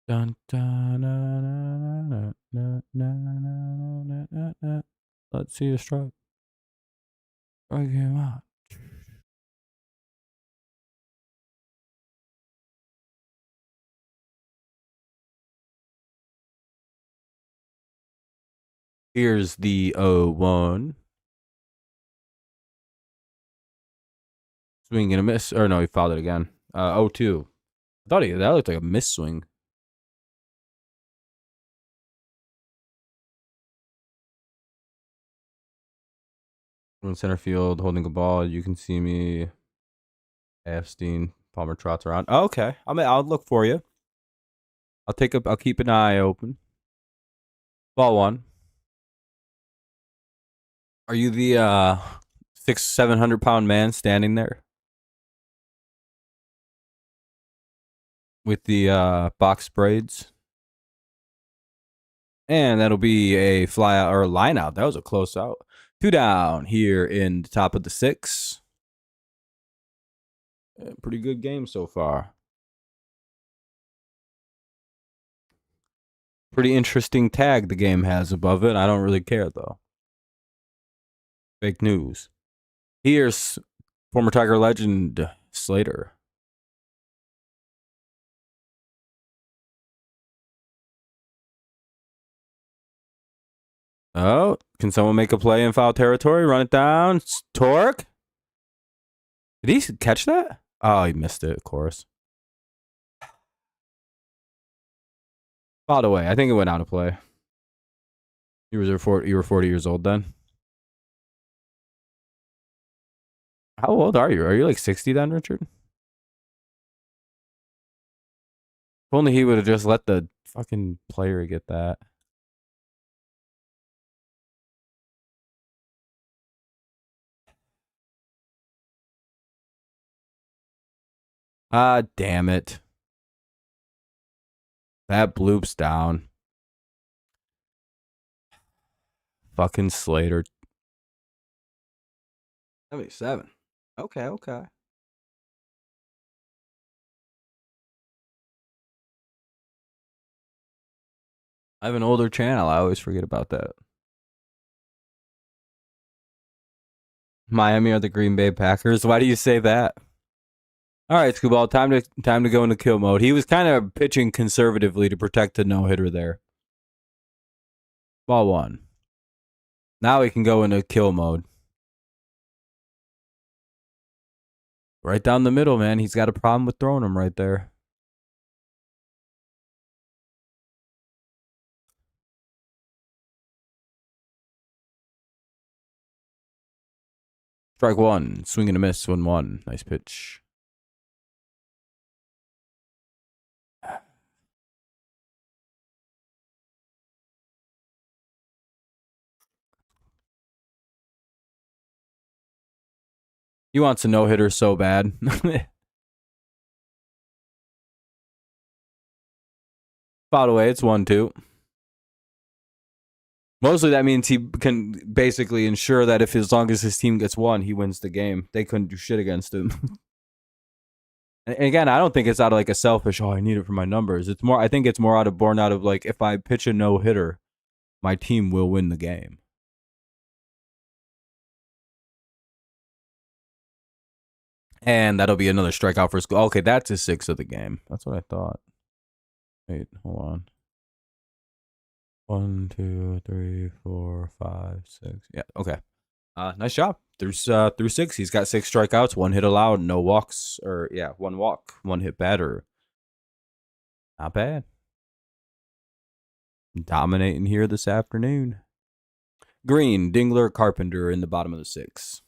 Speaker 1: Dun, dun, na, na, na, let's see the strike. Strike him out. Here's the 0-1. Swing and a miss. Or no, he fouled it again. 0-2. I thought that looked like a miss swing. In center field, holding a ball. You can see me. Epstein. Palmer trots around. Oh, okay. I'll look for you. I'll keep an eye open. Ball 1. Are you the 700-pound man standing there with the box braids? And that'll be a fly out or a line out. That was a close out. 2 down here in the top of the 6. Pretty good game so far. Pretty interesting tag the game has above it. I don't really care though. Fake news. Here's former Tiger legend Slater. Oh, can someone make a play in foul territory? Run it down. Torque. Did he catch that? Oh, he missed it, of course. By the way, I think it went out of play. You were 40 years old then. How old are you? Are you like 60 then, Richard? If only he would have just let the fucking player get that. Ah, damn it. That bloop's down. Fucking Slater. 77. Okay. I have an older channel. I always forget about that. Miami are the Green Bay Packers. Why do you say that? All right, Skubal, time to go into kill mode. He was kind of pitching conservatively to protect the no-hitter there. Ball one. Now he can go into kill mode. Right down the middle, man. He's got a problem with throwing him right there. Strike one. Swing and a miss. 1-1. Nice pitch. He wants a no-hitter so bad. By the way, it's 1-2. Mostly that means he can basically ensure that if as long as his team gets one, he wins the game. They couldn't do shit against him. And again, I don't think it's out of like a selfish, I need it for my numbers. It's more, I think it's more born out of like, if I pitch a no-hitter, my team will win the game. And that'll be another strikeout for Skubal. Okay, that's his 6th of the game. That's what I thought. Wait, hold on. 1, 2, 3, 4, 5, 6. Yeah, okay. Nice job. Through 6, he's got 6 strikeouts, 1 hit allowed, no walks, or 1 walk, 1 hit batter. Not bad. Dominating here this afternoon. Green, Dingler, Carpenter in the bottom of the 6.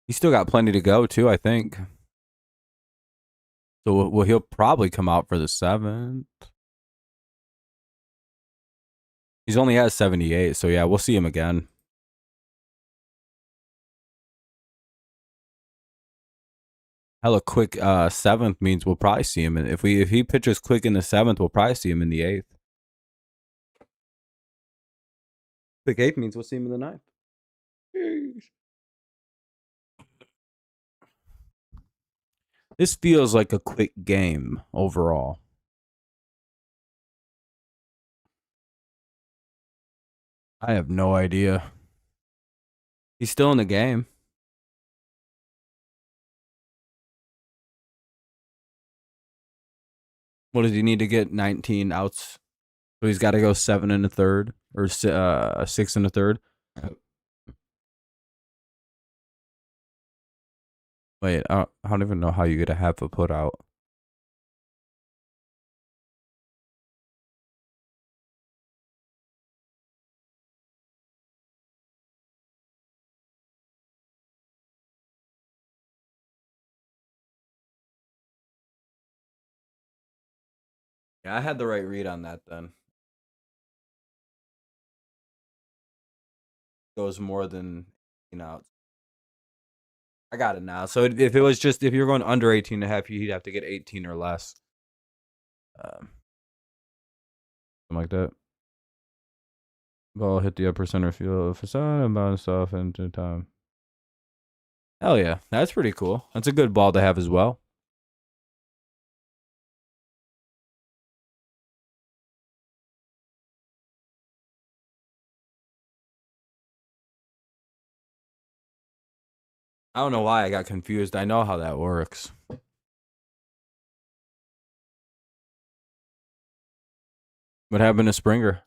Speaker 1: He's still got plenty to go too, I think. So well, he'll probably come out for the 7th. He's only at 78, so yeah, we'll see him again. Hella quick 7th means we'll probably see him. And if he pitches quick in the 7th, we'll probably see him in the 8th. Quick 8th means we'll see him in the 9th. This feels like a quick game overall. I have no idea. He's still in the game. What does he need to get? 19 outs. So he's got to go 7 1/3 or 6 1/3. Wait, I don't even know how you get a half a put out. Yeah, I had the right read on that then. Goes more than 18 outs. I got it now. So if it was just, if you're going under 18 and a half, you'd have to get 18 or less. Something like that. Ball hit the upper center field facade and bounced off into time. Hell yeah. That's pretty cool. That's a good ball to have as well. I don't know why I got confused. I know how that works. What happened to Springer?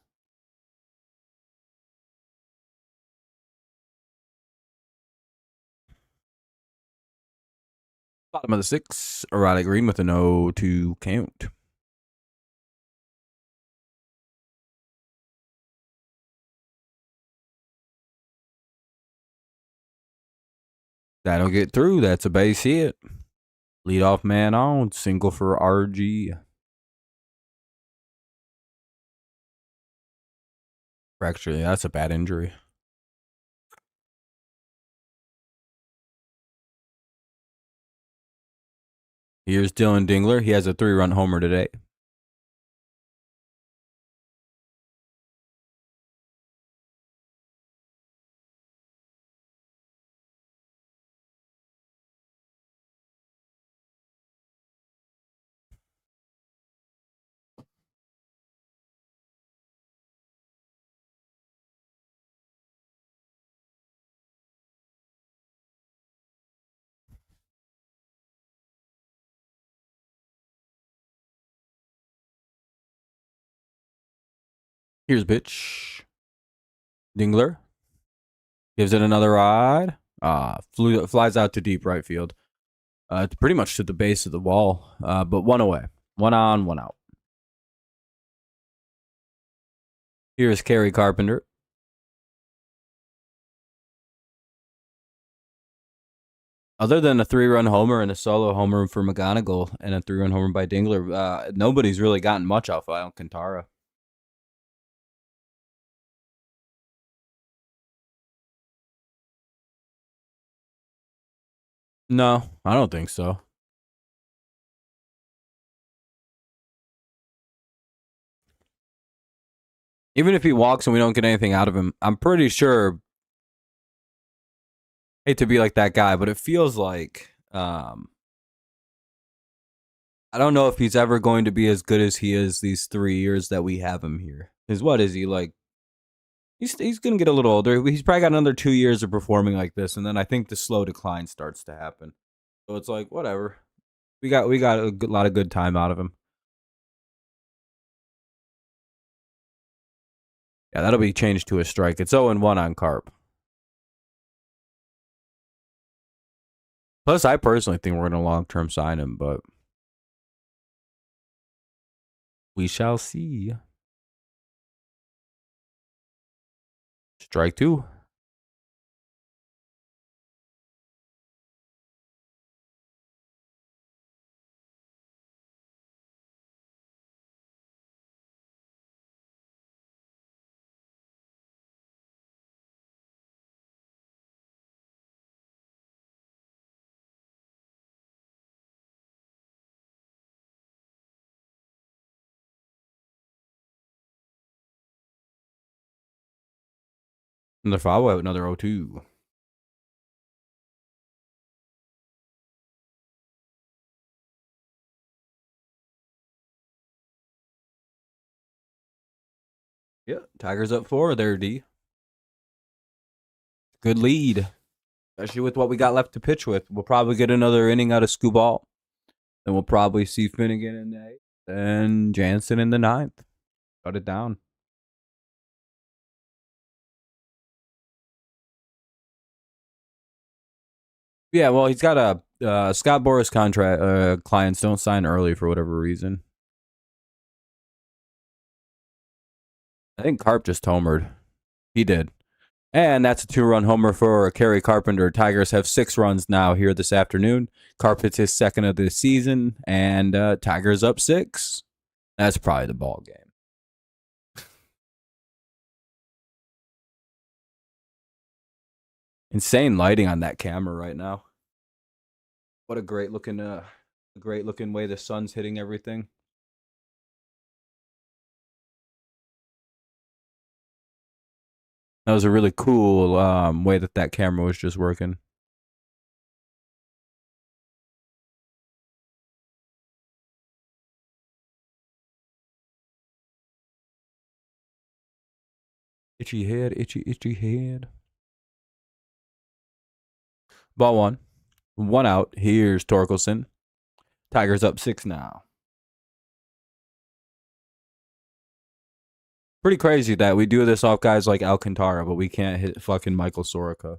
Speaker 1: Bottom of the 6, Erotic Green with an 0-2 count. That'll get through. That's a base hit. Leadoff man on. Single for RG. Fracture. That's a bad injury. Here's Dylan Dingler. He has a 3-run homer today. Here's pitch. Dingler gives it another ride. Flies out to deep right field. It's pretty much to the base of the wall, but one away. One on, one out. Here's Kerry Carpenter. Other than a 3-run homer and a solo homer for McGonagle and a 3-run homer by Dingler, nobody's really gotten much off Alcantara. No, I don't think so. Even if he walks and we don't get anything out of him, I'm pretty sure. Hate to be like that guy, but it feels like I don't know if he's ever going to be as good as he is these 3 years that we have him here. Is what is he like? He's gonna get a little older. He's probably got another 2 years of performing like this, and then I think the slow decline starts to happen. So it's like whatever. We got a lot of good time out of him. Yeah, that'll be changed to a strike. It's 0-1 on Carp. Plus, I personally think we're going to long-term sign him, but we shall see. Strike 2. Another foul out, another 0-2. Yeah, Tigers up 4 there, D. Good lead. Especially with what we got left to pitch with. We'll probably get another inning out of Skubal. Then we'll probably see Finnegan in the 8th. And Jansen in the 9th. Shut it down. Yeah, well, he's got a Scott Boras contract. Clients don't sign early for whatever reason. I think Carp just homered. He did. And that's a 2-run homer for Kerry Carpenter. Tigers have 6 runs now here this afternoon. Carp hits his 2nd of the season, and Tigers up 6. That's probably the ball game. Insane lighting on that camera right now. What a great looking way the sun's hitting everything. That was a really cool way that camera was just working. Itchy head, itchy head. Ball 1. 1 out. Here's Torkelson. Tigers up 6 now. Pretty crazy that we do this off guys like Alcantara, but we can't hit fucking Michael Soroka.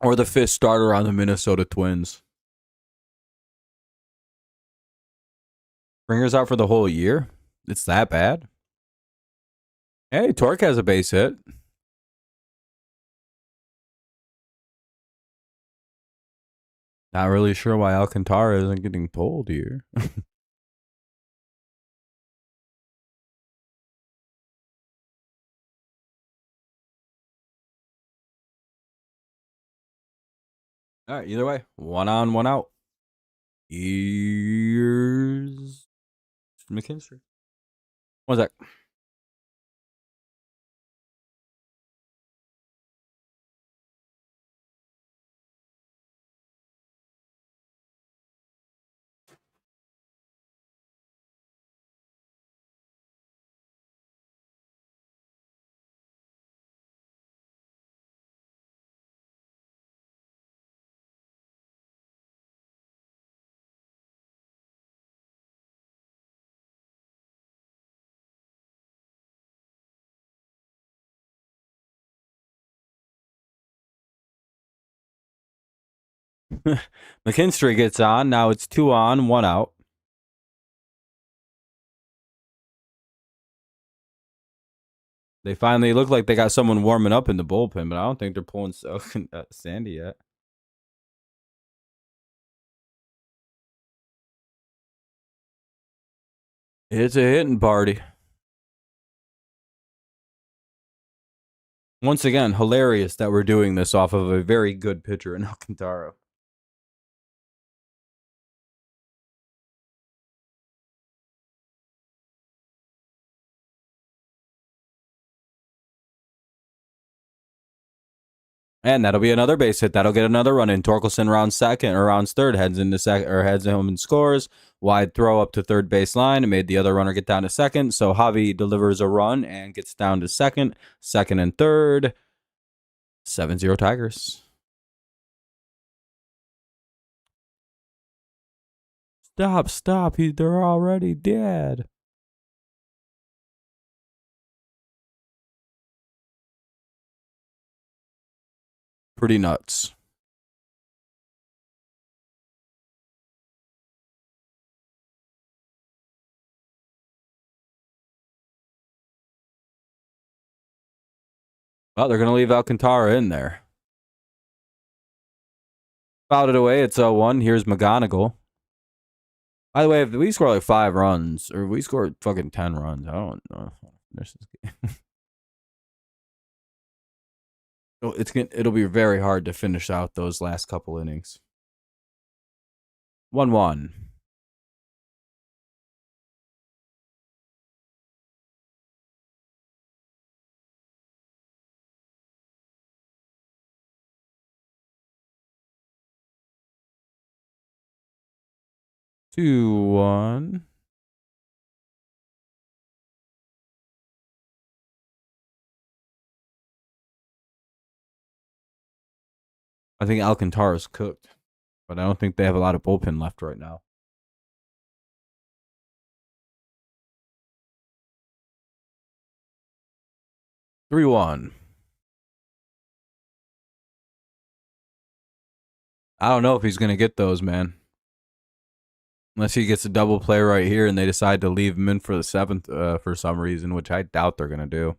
Speaker 1: Or the fifth starter on the Minnesota Twins. Springer's out for the whole year? It's that bad? Hey, Torque has a base hit. Not really sure why Alcantara isn't getting pulled here. All right, either way, 1 on, 1 out. Here's McKinstry. 1 sec. McKinstry gets on. Now it's 2 on, 1 out. They finally look like they got someone warming up in the bullpen, but I don't think they're pulling Sandy yet. It's a hitting party. Once again, hilarious that we're doing this off of a very good pitcher in Alcantara. And that'll be another base hit. That'll get another run in. Torkelson rounds second or rounds third, heads into second or heads home and scores. Wide throw up to third base line and made the other runner get down to second. So Javi delivers a run and gets down to second and third. 7-0 Tigers. Stop. They're already dead. Pretty nuts. Well, they're going to leave Alcantara in there. Fouled it away. It's 0-1. Here's McGonagle. By the way, if we score like 5 runs, or we score fucking 10 runs, I don't know. This is it'll be very hard to finish out those last couple innings. 1-1. Two, 1. I think Alcantara's cooked, but I don't think they have a lot of bullpen left right now. Three, 1. I don't know if he's going to get those, man. Unless he gets a double play right here and they decide to leave him in for the 7th for some reason, which I doubt they're going to do.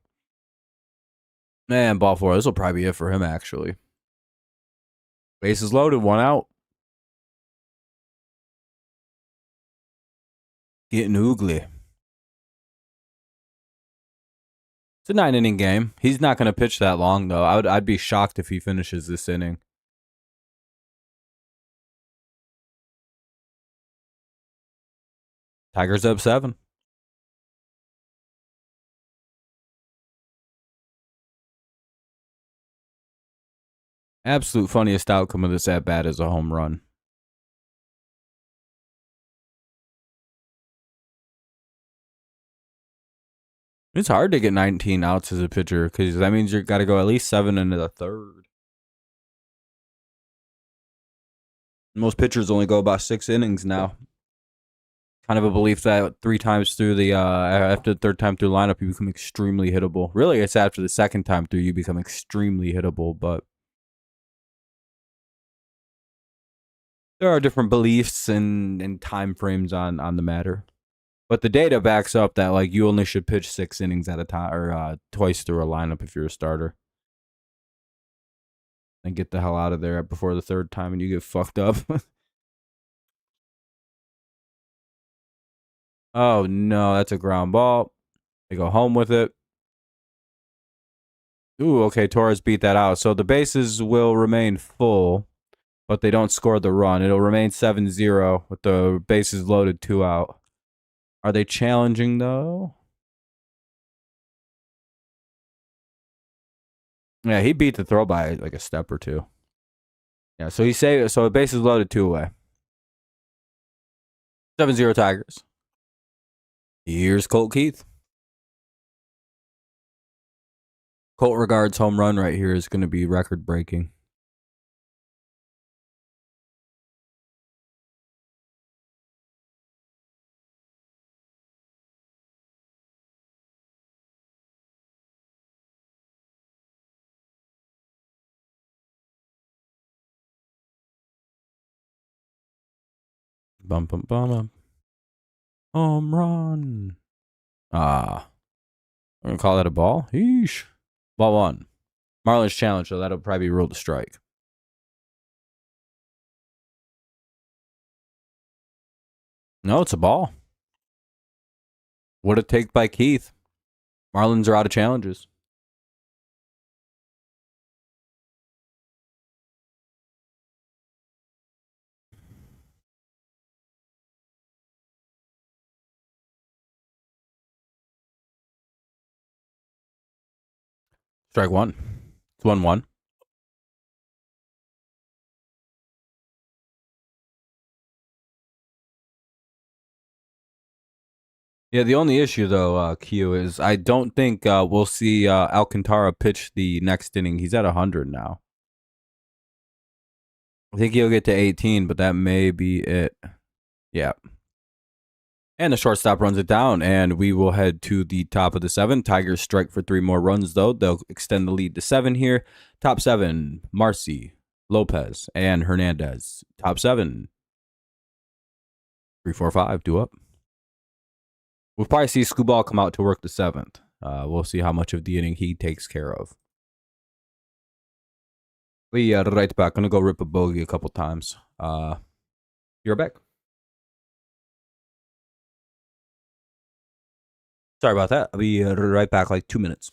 Speaker 1: Man, ball 4. This will probably be it for him, actually. Bases loaded, 1 out. Getting oogly. It's a 9-inning game. He's not going to pitch that long, though. I'd be shocked if he finishes this inning. Tigers up 7. Absolute funniest outcome of this at-bat is a home run. It's hard to get 19 outs as a pitcher because that means you got to go at least 7 into the 3rd. Most pitchers only go about 6 innings now. kind of a belief that 3 times through the after the third time through lineup you become extremely hittable. Really, it's after the second time through you become extremely hittable, but there are different beliefs and time frames on the matter. But the data backs up that like you only should pitch 6 innings at a time or twice through a lineup if you're a starter. And get the hell out of there before the third time and you get fucked up. Oh no, that's a ground ball. They go home with it. Ooh, okay, Torres beat that out. So the bases will remain full, but they don't score the run. It'll remain 7-0 with the bases loaded, 2 out. Are they challenging though? Yeah, he beat the throw by like a step or two. Yeah, so he saved. So the bases loaded, 2 away. 7-0 Tigers. Here's Colt Keith. Colt Regards home run right here is going to be record breaking. Bum bum bum bum. Home run. I'm gonna call that a ball. Yeesh. Ball 1. Marlins challenge, so that'll probably be ruled a strike. No, it's a ball. What a take by Keith. Marlins are out of challenges. Strike 1. It's 1-1. Yeah, the only issue though, Q, is I don't think we'll see Alcantara pitch the next inning. He's at 100 now. I think he'll get to 18, but that may be it. Yeah. And the shortstop runs it down, and we will head to the top of the 7. Tigers strike for 3 more runs, though. They'll extend the lead to 7 here. Top 7, Marcy, Lopez, and Hernandez. Top 7, 3, 4, 5, due up. We'll probably see Skubal come out to work the 7th. We'll see how much of the inning he takes care of. We right back. Gonna go rip a bogey a couple times. You're back. Sorry about that. I'll be right back, like 2 minutes.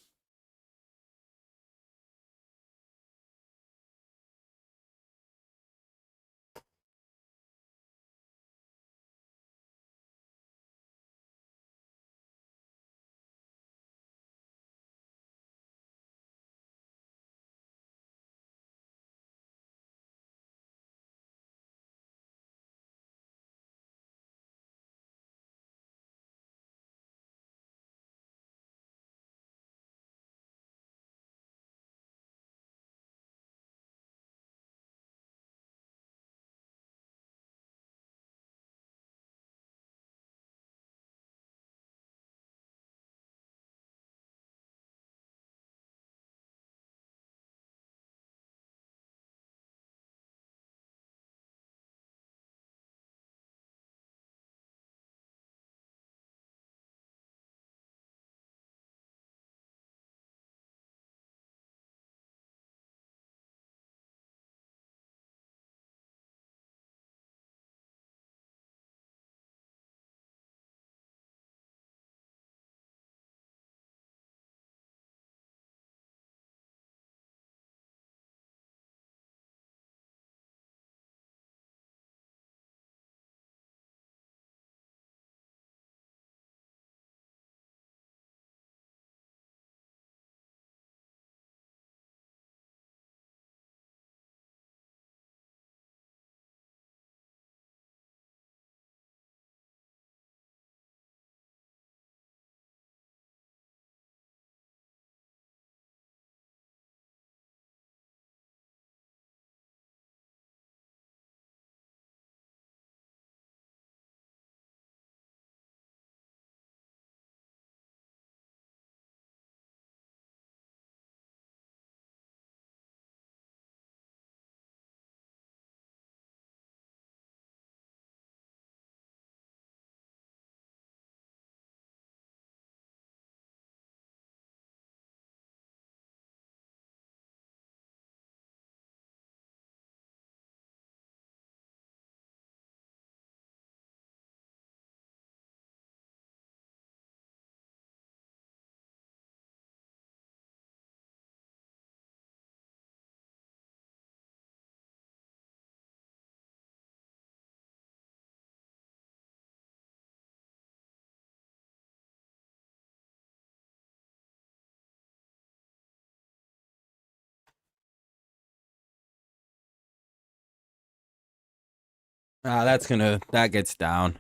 Speaker 1: That gets down.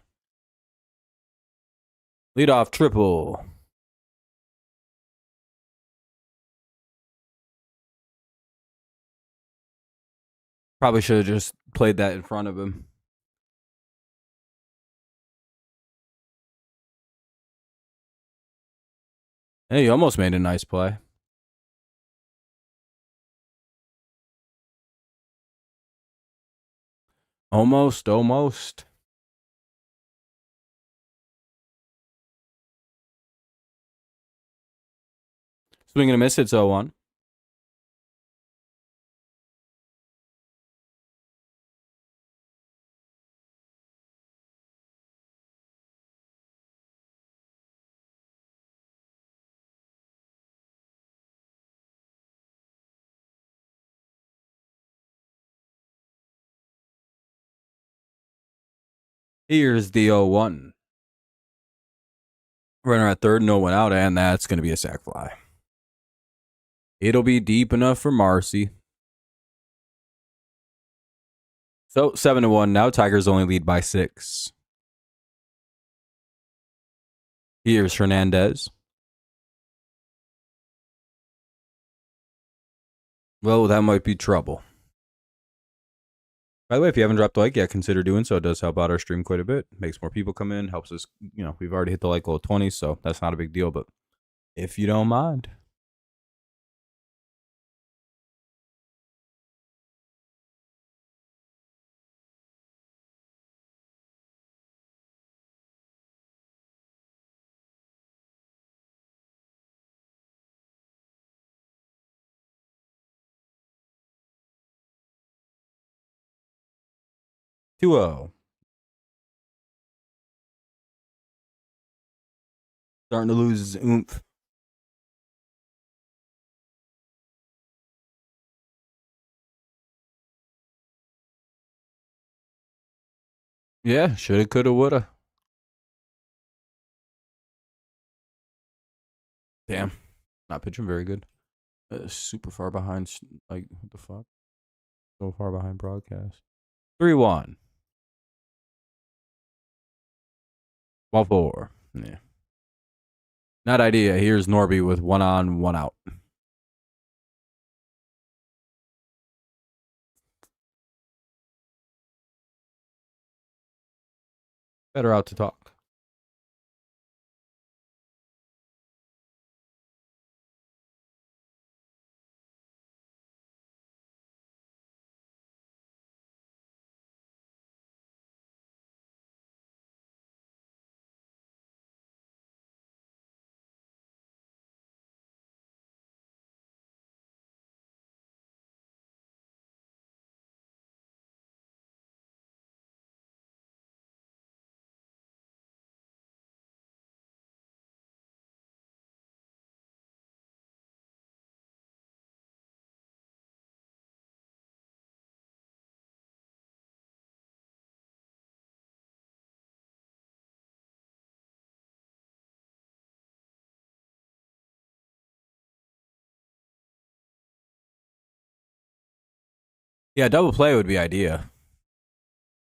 Speaker 1: Lead off triple. Probably should have just played that in front of him. Hey, you almost made a nice play. Almost. Swing and a miss, it's 0-1. Here's the 0-1. Runner at third, no one out, and that's going to be a sac fly. It'll be deep enough for Marcy. So 7-1. Now Tigers only lead by 6. Here's Hernandez. Well, that might be trouble. By the way, if you haven't dropped a like yet, consider doing so. It does help out our stream quite a bit. Makes more people come in. Helps us, we've already hit the like goal of 20, so that's not a big deal. But if you don't mind. Two 2-0. Starting to lose his oomph. Yeah, shoulda, coulda, woulda. Damn. Not pitching very good. Super far behind. Like, what the fuck? So far behind broadcast. 3-1. Ball 4. Yeah. Not idea. Here's Norby with 1 on, 1 out. Better out to talk. Yeah, double play would be idea.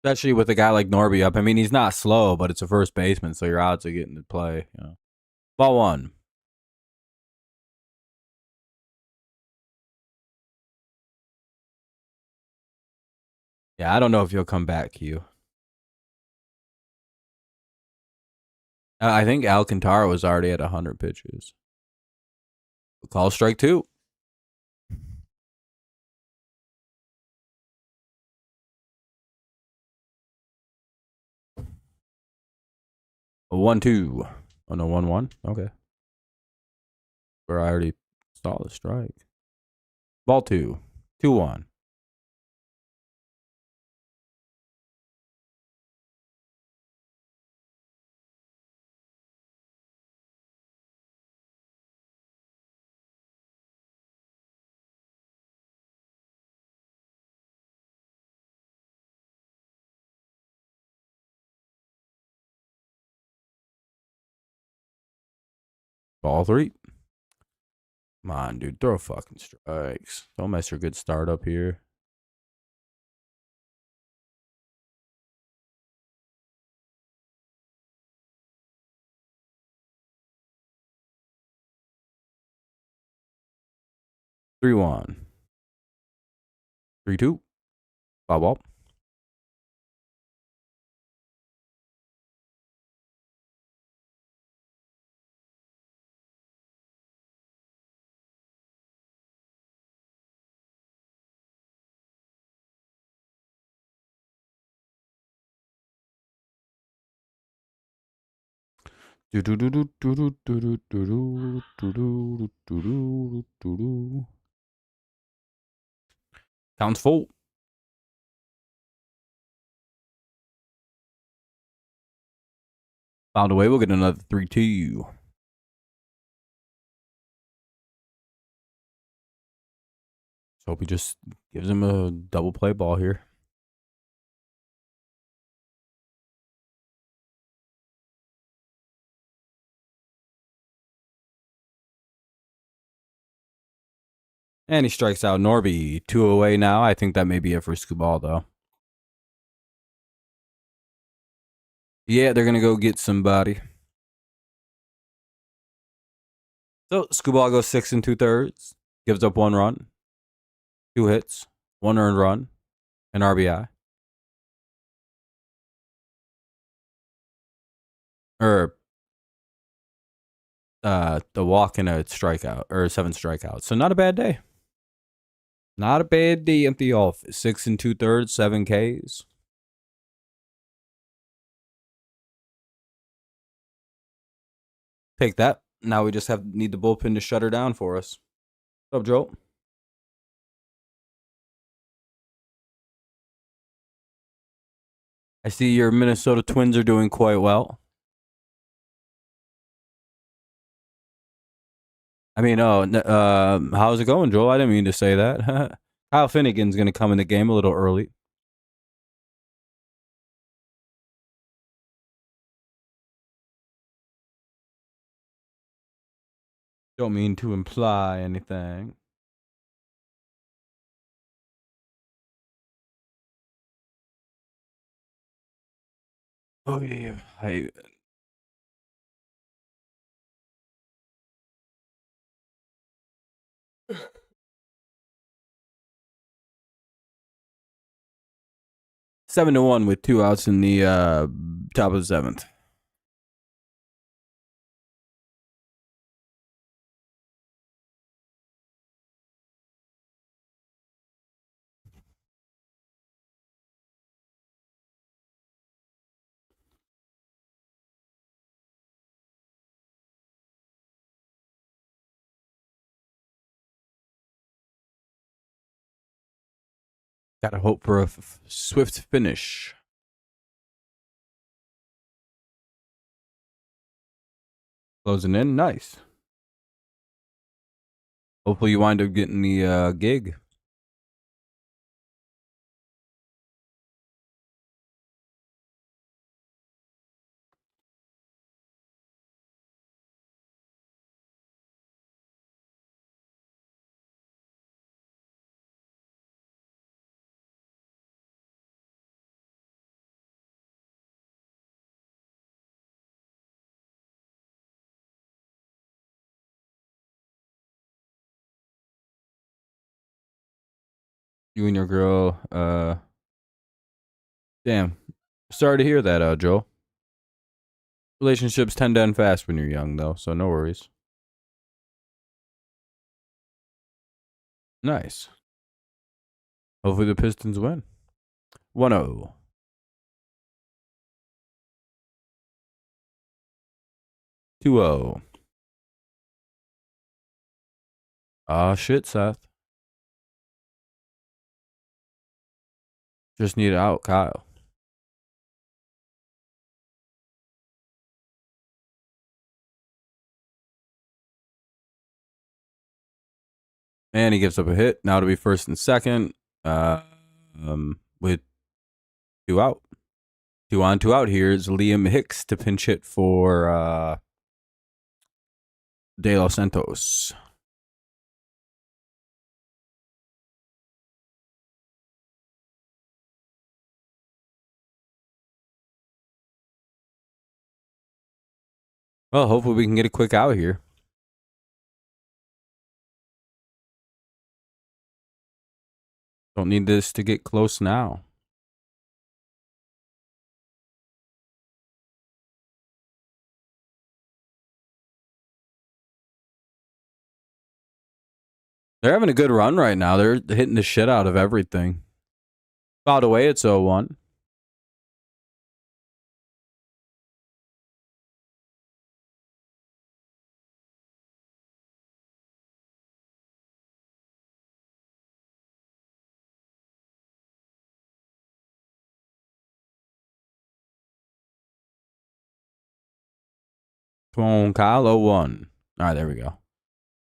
Speaker 1: Especially with a guy like Norby up. I mean, he's not slow, but it's a first baseman, so your odds of getting to play. Ball 1. Yeah, I don't know if he'll come back, Q. I think Alcantara was already at 100 pitches. Call strike 2. A 1-2. Oh, no, 1-1. Okay. Where I already saw the strike. Ball 2. 2-1. Ball 3. Come on, dude. Throw fucking strikes. Don't mess your good start up here. 3-1. 3-2. Foul ball. Counts full. Found away. We'll get another 3-2. So hope he just gives him a double play ball here. And he strikes out Norby. 2 away now. I think that may be it for Skubal, though. Yeah, they're going to go get somebody. So Skubal goes 6 2/3. Gives up 1 run. 2 hits. 1 earned run. An RBI. Or the walk and a strikeout. Or 7 strikeouts. So not a bad day. Not a bad day at the office. 6 2/3, 7 Ks. Take that. Now we just need the bullpen to shut her down for us. What's up, Joe? I see your Minnesota Twins are doing quite well. I mean, how's it going, Joel? I didn't mean to say that. Kyle Finnegan's going to come in the game a little early. Don't mean to imply anything. Oh, yeah. 7-1 with 2 outs in the top of the 7th. Gotta hope for a swift finish. Closing in, nice. Hopefully you wind up getting the gig. You and your girl, damn. Sorry to hear that, Joe. Relationships tend to end fast when you're young, though, so no worries. Nice. Hopefully the Pistons win. 1-0. 2-0. Ah, shit, Seth. Just need out, Kyle. And he gives up a hit. Now to be first and second. With 2 out. 2 on, 2 out. Here's Liam Hicks to pinch hit for De Los Santos. Well, hopefully we can get a quick out here. Don't need this to get close now. They're having a good run right now. They're hitting the shit out of everything. By the way, it's 0-1. Come on, Kyle. 0-1. All right, there we go.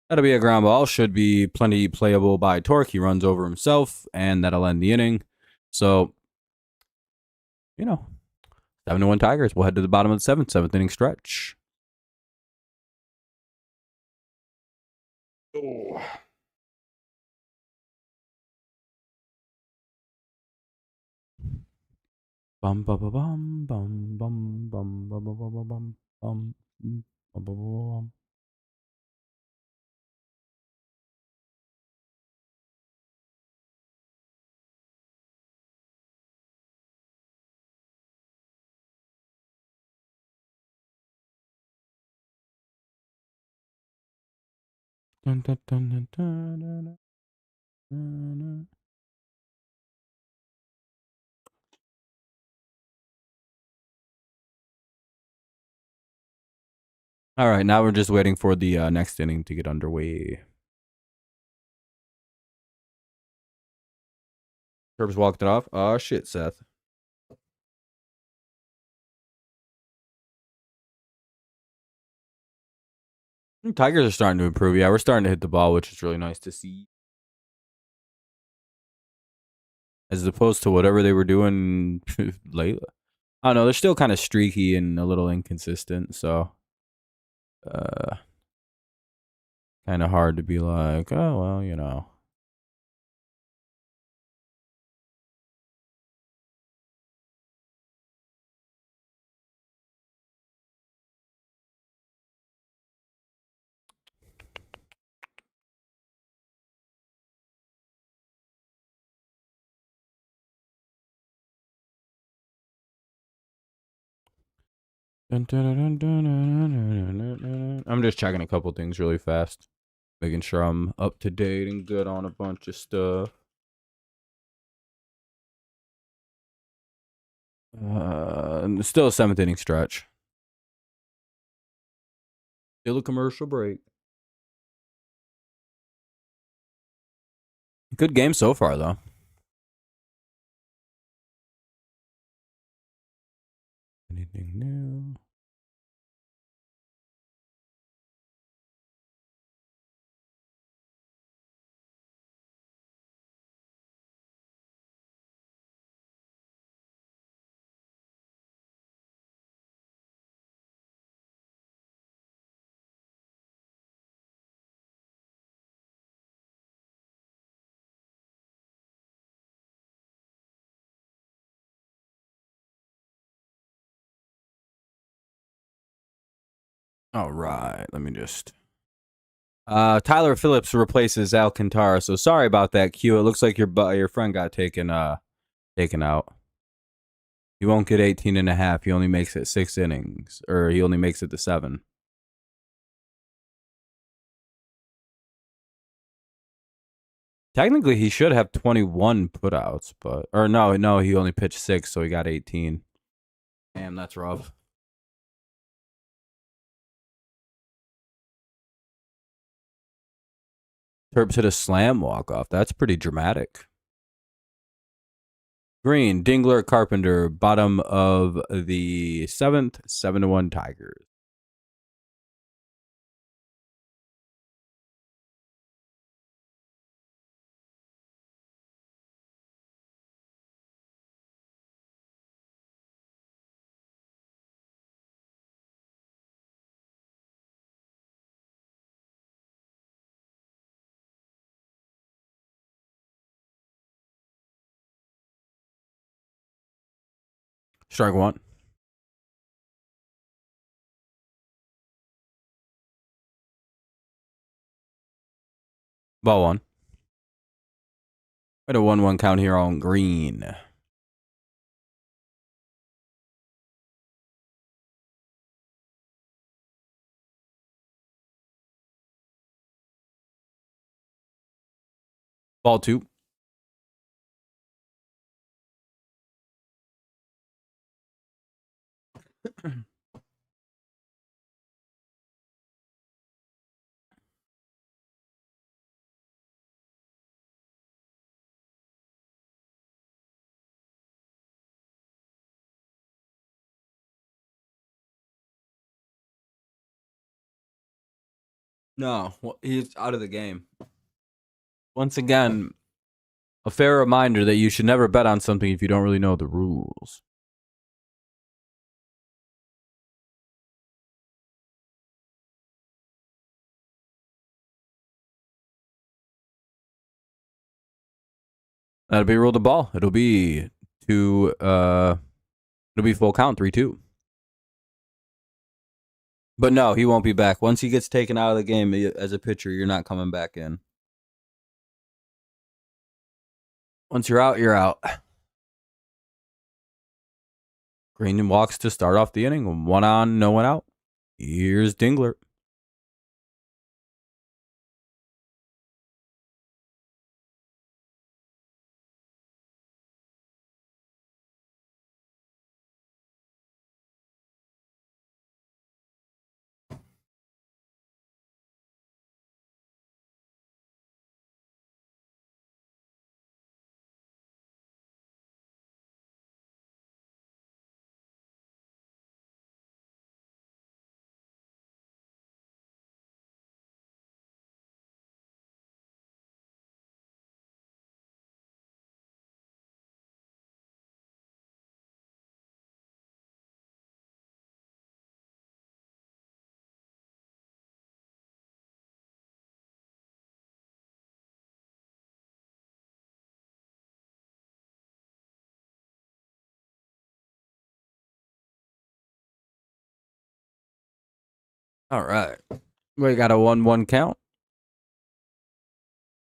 Speaker 1: That'll be a ground ball. Should be plenty playable by Torque. He runs over himself, and that'll end the inning. So, 7-1 Tigers. We'll head to the bottom of the seventh inning stretch. Oh. Bum bum bum bum bum bum bum bum bum bum bum bum bum. Dun, dun, dun, dun, dun, dun, dun, dun. All right, now we're just waiting for the next inning to get underway. Herbs walked it off. Oh, shit, Seth. Tigers are starting to improve. Yeah, we're starting to hit the ball, which is really nice to see. As opposed to whatever they were doing lately. I don't know. They're still kind of streaky and a little inconsistent, so kind of hard to be like, oh, well. I'm just checking a couple things really fast. Making sure I'm up to date and good on a bunch of stuff. Still a seventh inning stretch. Still a commercial break. Good game so far, though. Anything new? All right, let me just. Tyler Phillips replaces Alcantara. So sorry about that, Q. It looks like your friend got taken out. He won't get 18 and a half. He only makes it 6 innings, or he only makes it to 7. Technically, he should have 21 putouts, or no, he only pitched 6, so he got 18. Damn, that's rough. Terps hit a slam walk-off. That's pretty dramatic. Green, Dingler, Carpenter, bottom of the 7th, 7-1 Tigers. Strike 1. Ball 1. At a 1-1 count here on green. Ball 2. No, he's out of the game. Once again, a fair reminder that you should never bet on something if you don't really know the rules. That'll be ruled the ball. It'll be full count, 3-2. But no, he won't be back. Once he gets taken out of the game as a pitcher, you're not coming back in. Once you're out, you're out. Green walks to start off the inning. 1 on, no one out. Here's Dingler. All right. We got a 1-1 count.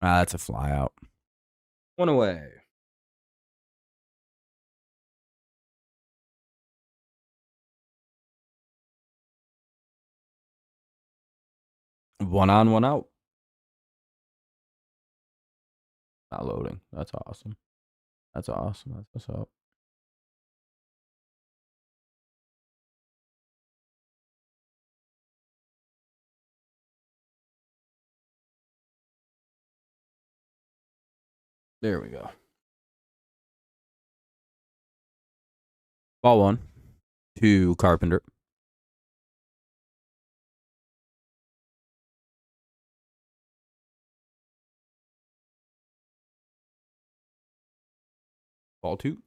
Speaker 1: That's a fly out. 1 away. One on, one out. Not loading. That's awesome. That's awesome. That's what's up. There we go. Ball 1 to Carpenter. Ball 2.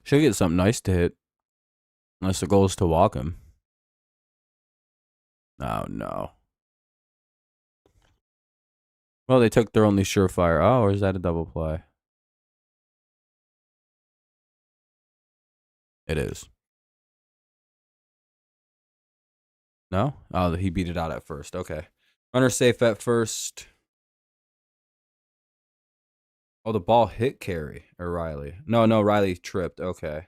Speaker 1: Should get something nice to hit. Unless the goal is to walk him. Oh, no. Well, they took their only surefire. Oh, or is that a double play? It is. No? Oh, he beat it out at first. Okay. Runner safe at first. Oh, the ball hit Carey or Riley. No, Riley tripped. Okay.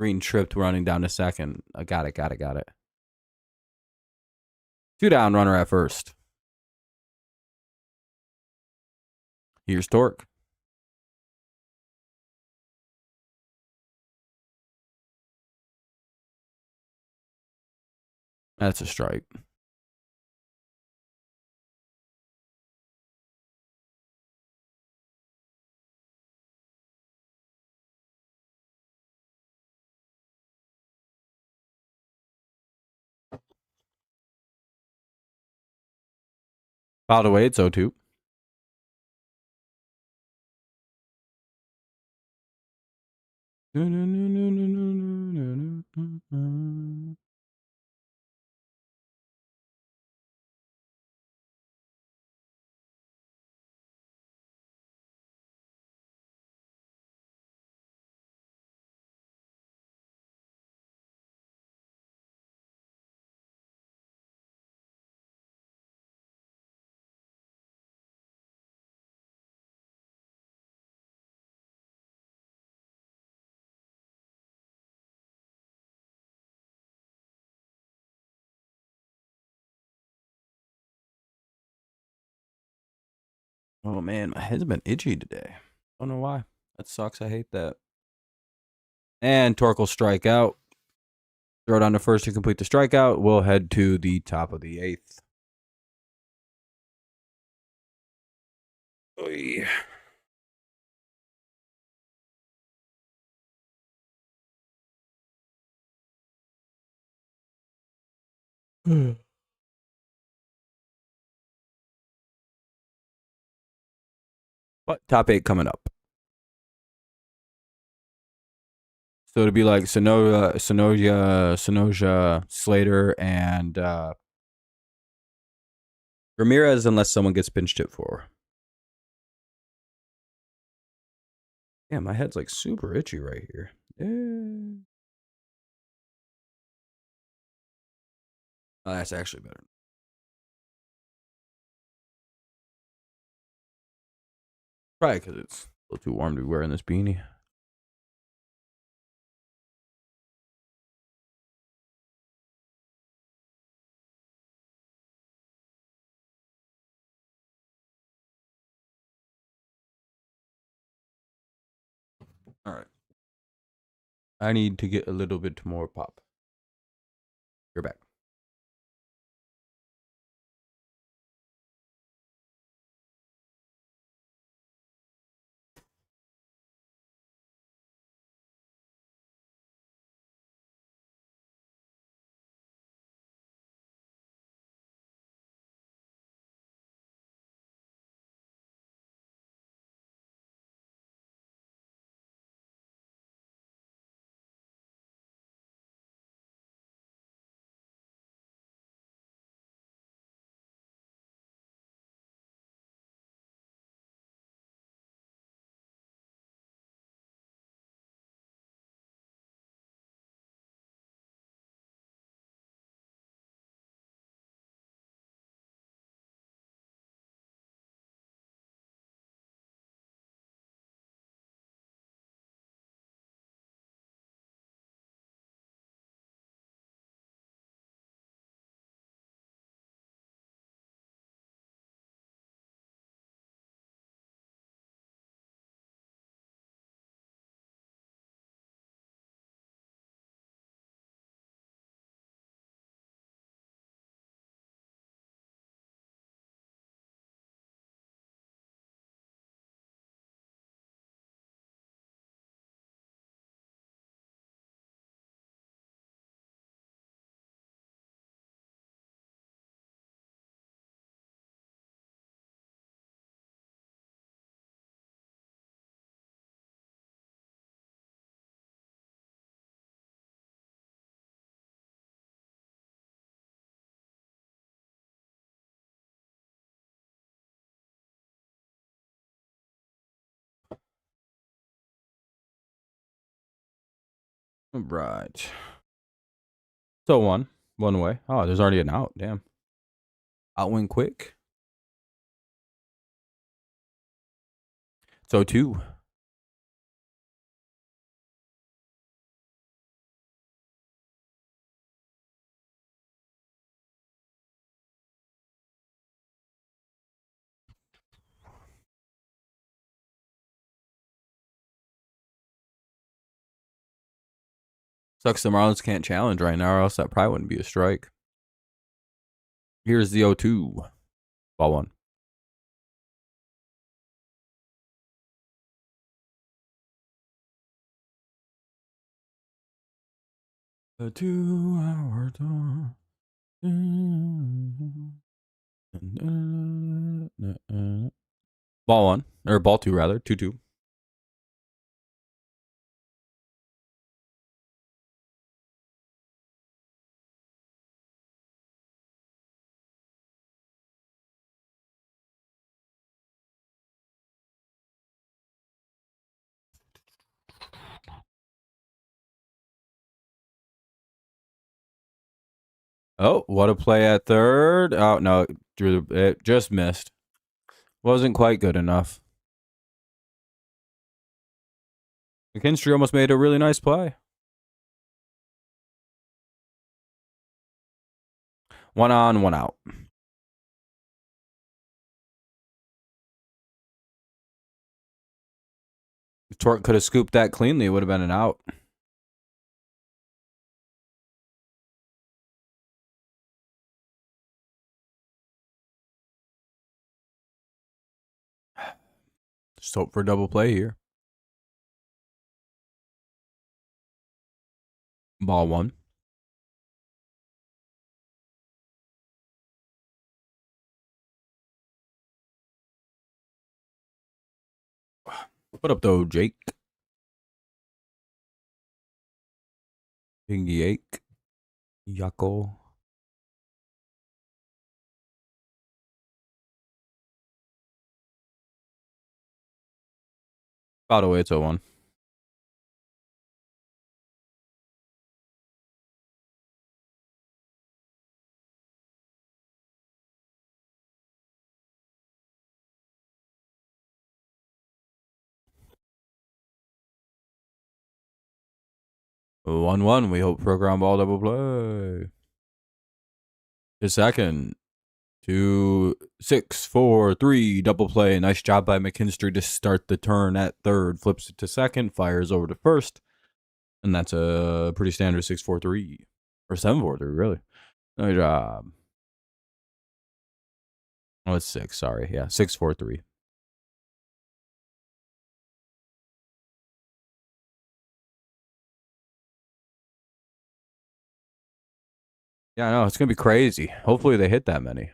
Speaker 1: Green tripped running down to second. I got it. 2 down, runner at first. Here's Torque. That's a strike. Fouled away. It's 0-2. Oh man, my head's been itchy today. Don't know why. That sucks. I hate that. And Torque will strike out. Throw down to first to complete the strikeout. We'll head to the top of the 8th. Oy. But top 8 coming up. So it'd be like Sonoja, Slater, and Ramirez, unless someone gets pinched hit for. Yeah, my head's like super itchy right here. Yeah. Oh, that's actually better. Probably because it's a little too warm to be wearing this beanie. All right. I need to get a little bit more pop. You're back. All right. So one way. Oh, there's already an out. Damn. Out win quick. So 2. Sucks the Marlins can't challenge right now, or else that probably wouldn't be a strike. Here's the 0-2. Ball 1. The 2-hour dawn. Ball 1. Or ball 2, rather. 2-2. Oh, what a play at third. Oh, no. It just missed. Wasn't quite good enough. McKinstry almost made a really nice play. 1 on, 1 out. Torque could have scooped that cleanly. It would have been an out. Just hope for a double play here. Ball one. What up, though, Jake? Pingy ache. Yuckle. By the way, it's 0-1. One. We hope for a ground ball double play. The second. 2, 6, 4, 3, double play. Nice job by McKinstry to start the turn at third. Flips it to second, fires over to first. And that's a pretty standard 6-4-3. Or 7-4-3, really. Nice job. Oh, it's 6, sorry. Yeah, 6-4-3. Yeah, I know. It's going to be crazy. Hopefully they hit that many.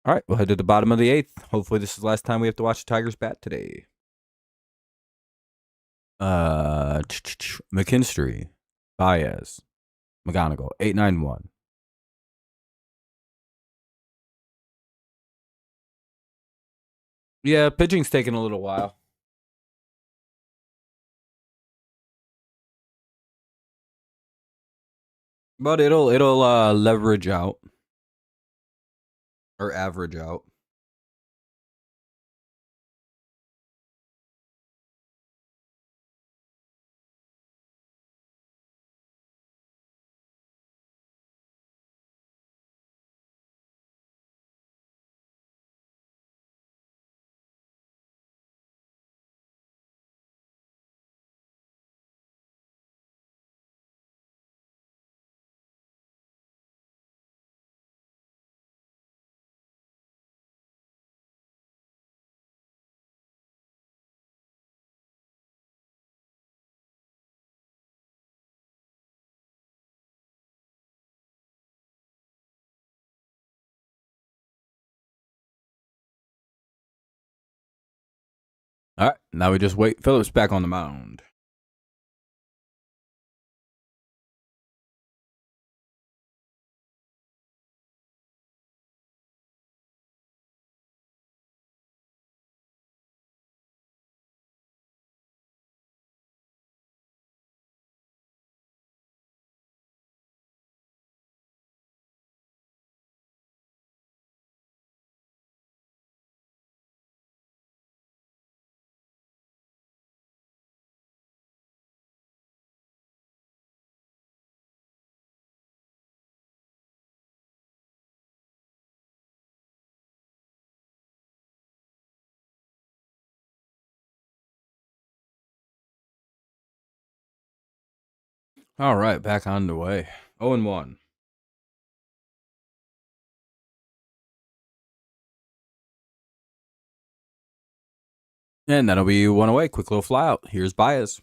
Speaker 1: All right, we'll head to the bottom of the 8th. Hopefully this is the last time we have to watch the Tigers bat today. McKinstry, Baez, McGonagle, 8-9-1. Yeah, pitching's taking a little while. But it'll leverage out. Or average out. All right, now we just wait. Phillips back on the mound. All right, back on the way. 0-1. And that'll be one away. Quick little fly out. Here's Baez.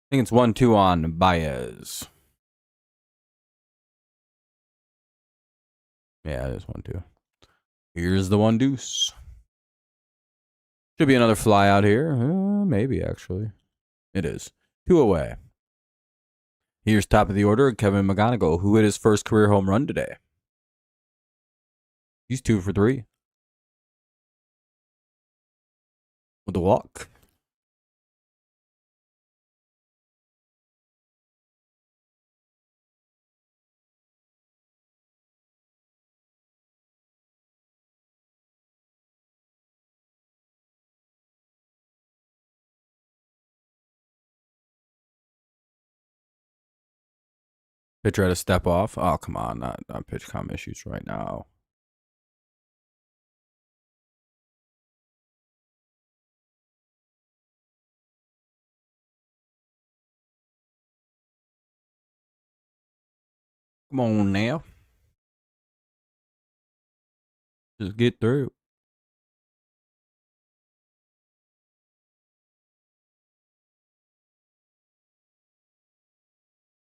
Speaker 1: think it's 1-2 on Baez. Yeah, it is 1-2. Here's the 1 deuce. Should be another fly out here. Maybe, actually. It is. 2 away. Here's top of the order, Kevin McGonagle, who hit his first career home run today. He's 2 for 3. With a walk. Pitcher had to step off. Oh, come on. Not pitch com issues right now. Come on now. Just get through.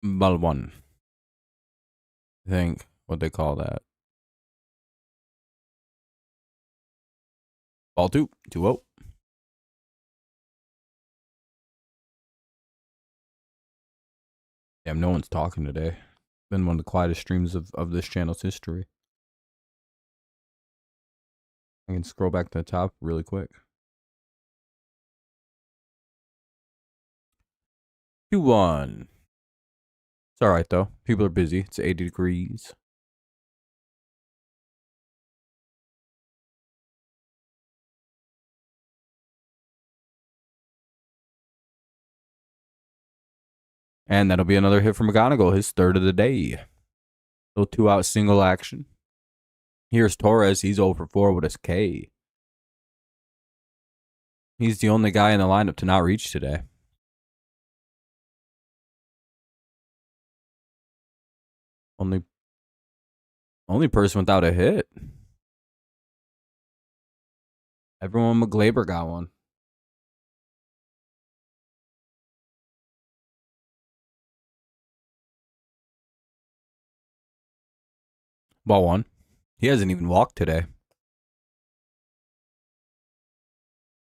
Speaker 1: Ball 1. I think what they call that. Ball 2. 2-0. Damn, no one's talking today. Been one of the quietest streams of this channel's history. I can scroll back to the top really quick. 2-1. It's all right, though. People are busy. It's 80 degrees. And that'll be another hit from McGonagle, his 3rd of the day. Little 2-out single action. Here's Torres. He's 0 for 4 with his K. He's the only guy in the lineup to not reach today. Only person without a hit. Everyone but Glaber got one. Ball 1. He hasn't even walked today.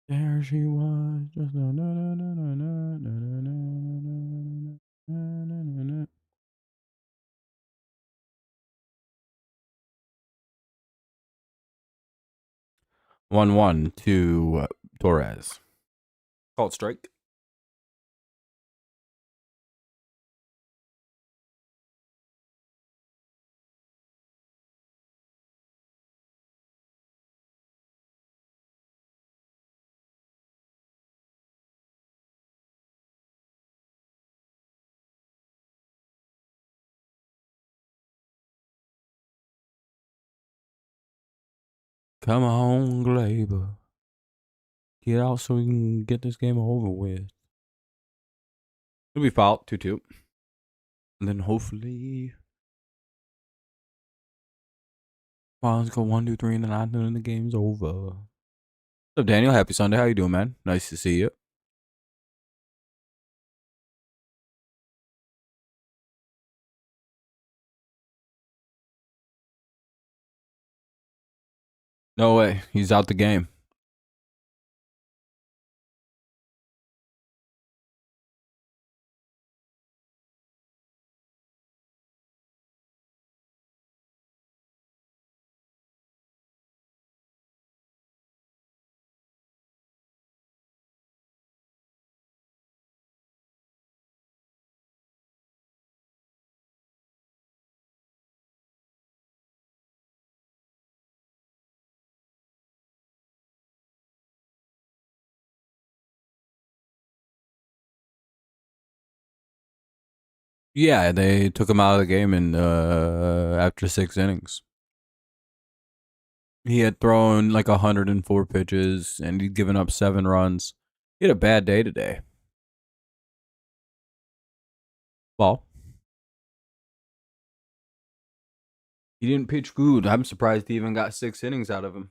Speaker 1: There she was. Just 1-1 to Torres. Called strike. Come on, Glaber. Get out so we can get this game over with. It'll be fouled. 2-2. And then hopefully Marlins go 1, 2, 3 in the 9th and the game's over. What's up, Daniel? Happy Sunday. How you doing, man? Nice to see you. No way. He's out the game. Yeah, they took him out of the game in after 6 innings. He had thrown like 104 pitches and he'd given up 7 runs. He had a bad day today. Ball. He didn't pitch good. I'm surprised he even got 6 innings out of him.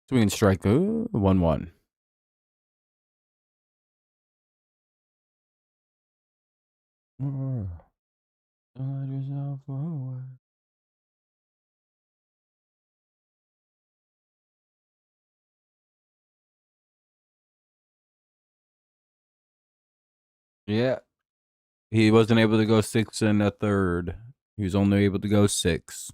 Speaker 1: Swing and strike. 1-1. Yeah. He wasn't able to go 6 and a third. He was only able to go 6.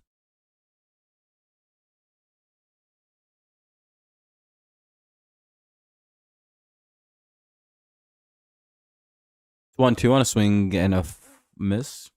Speaker 1: 1-2 on a swing and a miss.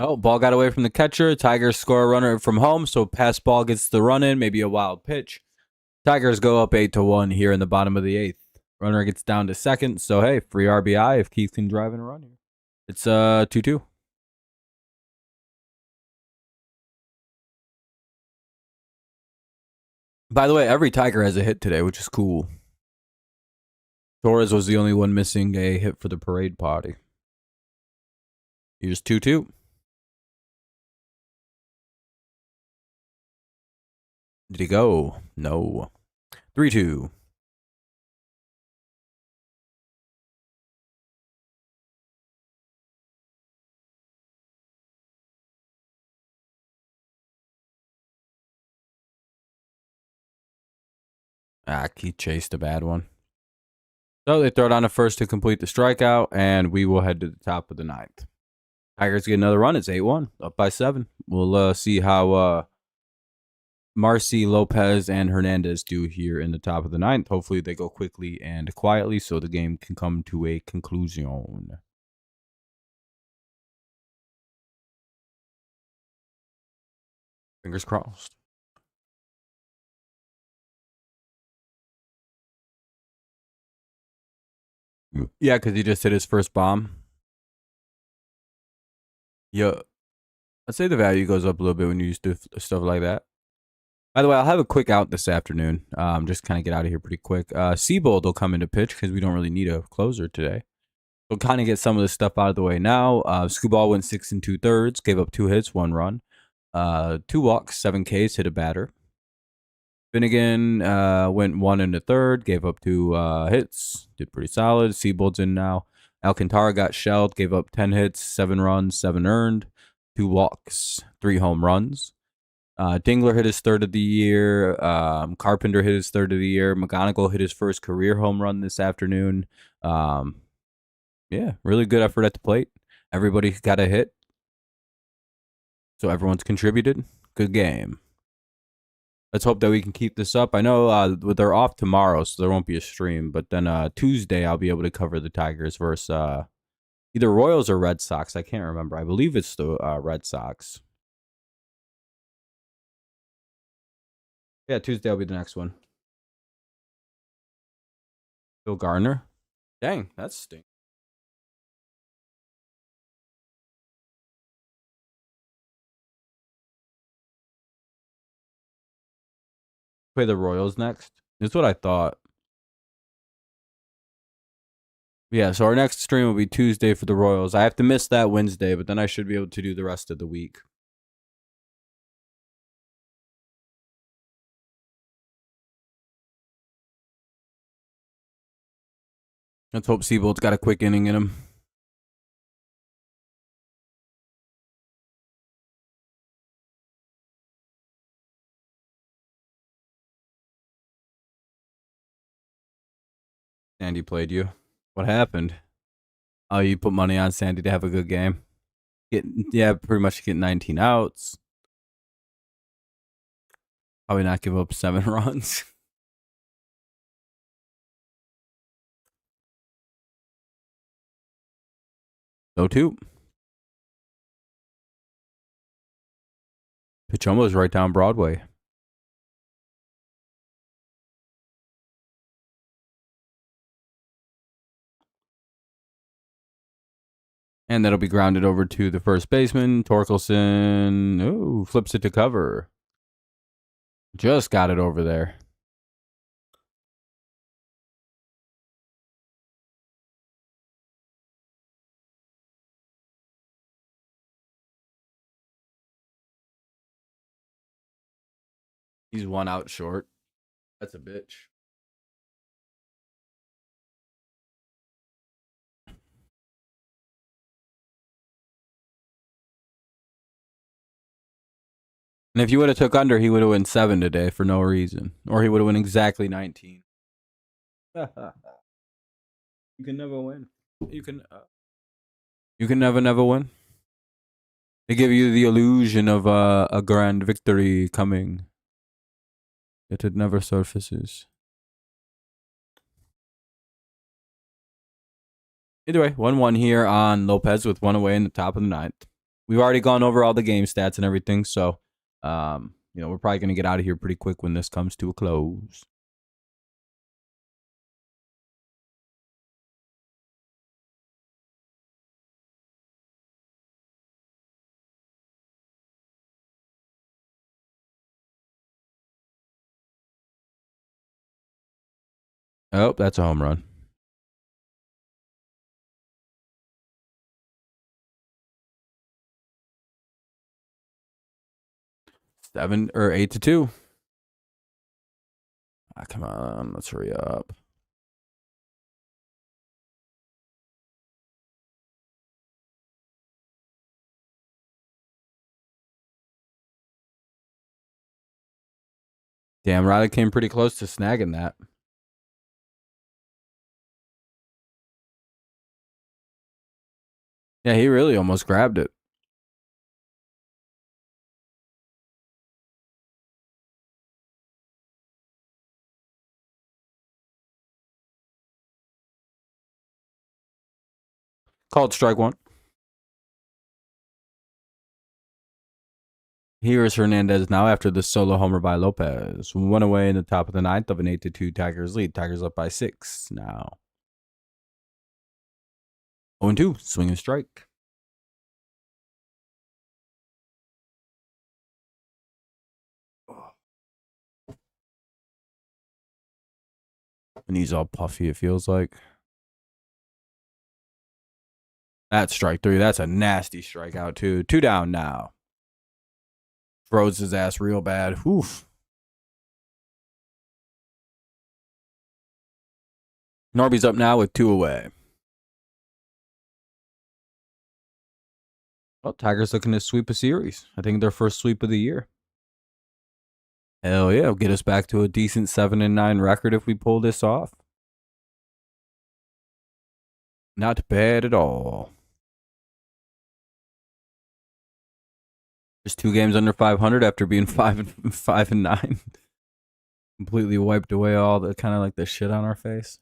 Speaker 1: Oh, ball got away from the catcher. Tigers score a runner from home, so pass ball gets the run in, maybe a wild pitch. Tigers go up 8-1 here in the bottom of the 8th. Runner gets down to second, so hey, free RBI if Keith can drive in a run here. It's 2-2. By the way, every Tiger has a hit today, which is cool. Torres was the only one missing a hit for the parade party. Here's 2-2. Did he go? No. 3-2. He chased a bad one. So they throw it on to first to complete the strikeout, and we will head to the top of the 9th. Tigers get another run. It's 8-1, up by 7. We'll see how Marcy, Lopez, and Hernandez do here in the top of the 9th. Hopefully they go quickly and quietly so the game can come to a conclusion. Fingers crossed. Yeah, because he just hit his first bomb. Yeah, I'd say the value goes up a little bit when you use stuff like that. By the way, I'll have a quick out this afternoon. Just kind of get out of here pretty quick. Skubal will come into pitch because we don't really need a closer today. We'll kind of get some of this stuff out of the way now. Skubal went 6 2/3, gave up 2 hits, 1 run, 2 walks, 7 Ks, hit a batter. Finnegan went 1 1/3, gave up 2 hits, did pretty solid. Seabold's in now. Alcantara got shelled, gave up 10 hits, 7 runs, 7 earned, 2 walks, 3 home runs. Dingler hit his third of the year. Carpenter hit his third of the year. McGonagle hit his first career home run this afternoon. Yeah, really good effort at the plate. Everybody got a hit. So everyone's contributed. Good game. Let's hope that we can keep this up. I know they're off tomorrow, so there won't be a stream. But then Tuesday, I'll be able to cover the Tigers versus either Royals or Red Sox. I can't remember. I believe it's the Red Sox. Yeah, Tuesday will be the next one. Phil Gardner. Dang, that's stink. Play the Royals next. That's what I thought. Yeah, so our next stream will be Tuesday for the Royals. I have to miss that Wednesday, but then I should be able to do the rest of the week. Let's hope Seabold's got a quick inning in him. Sandy played you. What happened? Oh, you put money on Sandy to have a good game. Pretty much get 19 outs. Probably not give up 7 runs. 0-2. Pitch almost right down Broadway. And that'll be grounded over to the first baseman. Torkelson, ooh, flips it to cover. Just got it over there. He's 1 out short. That's a bitch. And if you would have took under, he would have won 7 today for no reason. Or he would have won exactly 19. You can never win. You can never win. They give you the illusion of a grand victory coming. Yet it never surfaces. Either way, 1-1 here on Lopez with 1 away in the top of the 9th. We've already gone over all the game stats and everything, so we're probably going to get out of here pretty quick when this comes to a close. Oh, that's a home run. Seven or 8-2. Come on, let's hurry up. Damn, Riley came pretty close to snagging that. Yeah, he really almost grabbed it. Called strike 1. Here is Hernandez now after the solo homer by Lopez. 1 away in the top of the 9th of an 8-2 Tigers lead. Tigers up by 6 now. 0-2, swing and strike. And he's all puffy, it feels like. That's strike 3. That's a nasty strikeout, too. 2 down now. Throws his ass real bad. Oof. Norby's up now with 2 away. Well, Tigers looking to sweep a series. I think their first sweep of the year. Hell yeah, get us back to a decent 7-9 record if we pull this off. Not bad at all. Just 2 games under 500 after being 5-9. Completely wiped away all the kind of like the shit on our face.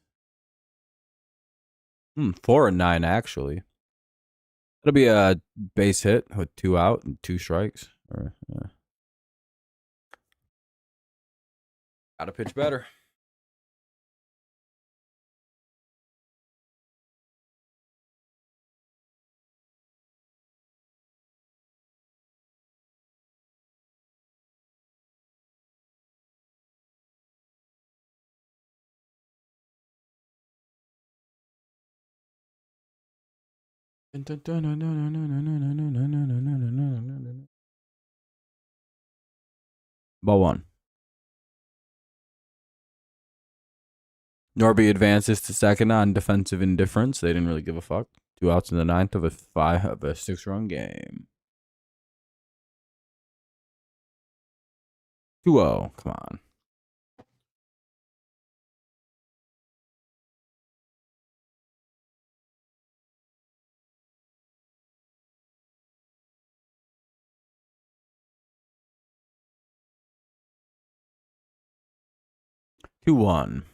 Speaker 1: 4-9 actually. It'll be a base hit with 2 out and 2 strikes. Gotta pitch better. Ball 1. Norby advances to second on defensive indifference. They didn't really give a fuck. 2 outs in the 9th of a 6-run game. 2-0. Come on. Two one.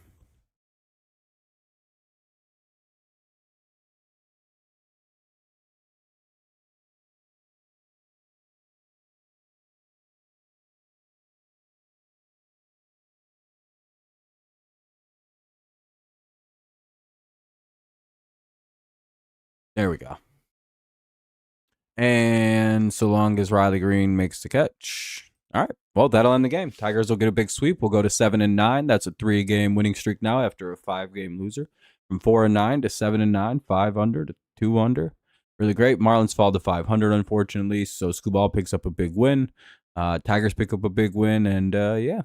Speaker 1: There we go. And so long as Riley Green makes the catch. All right. Well, that'll end the game. Tigers will get a big sweep. We'll go to 7-9. That's a 3-game winning streak now after a 5-game loser. From 4-9 to 7-9, 5 under to 2 under. Really great. Marlins fall to 500, unfortunately. So Skubal picks up a big win. Tigers pick up a big win. And yeah,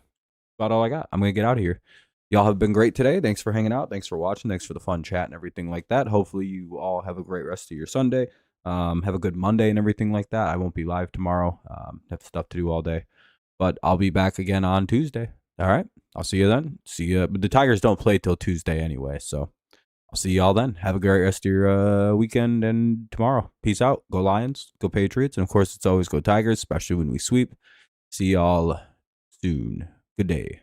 Speaker 1: about all I got. I'm going to get out of here. Y'all have been great today. Thanks for hanging out. Thanks for watching. Thanks for the fun chat and everything like that. Hopefully you all have a great rest of your Sunday. Have a good Monday and everything like that. I won't be live tomorrow. Have stuff to do all day. But I'll be back again on Tuesday. All right. I'll see you then. See you. But the Tigers don't play till Tuesday anyway. So I'll see y'all then. Have a great rest of your weekend and tomorrow. Peace out. Go Lions. Go Patriots. And of course, it's always go Tigers, especially when we sweep. See y'all soon. Good day.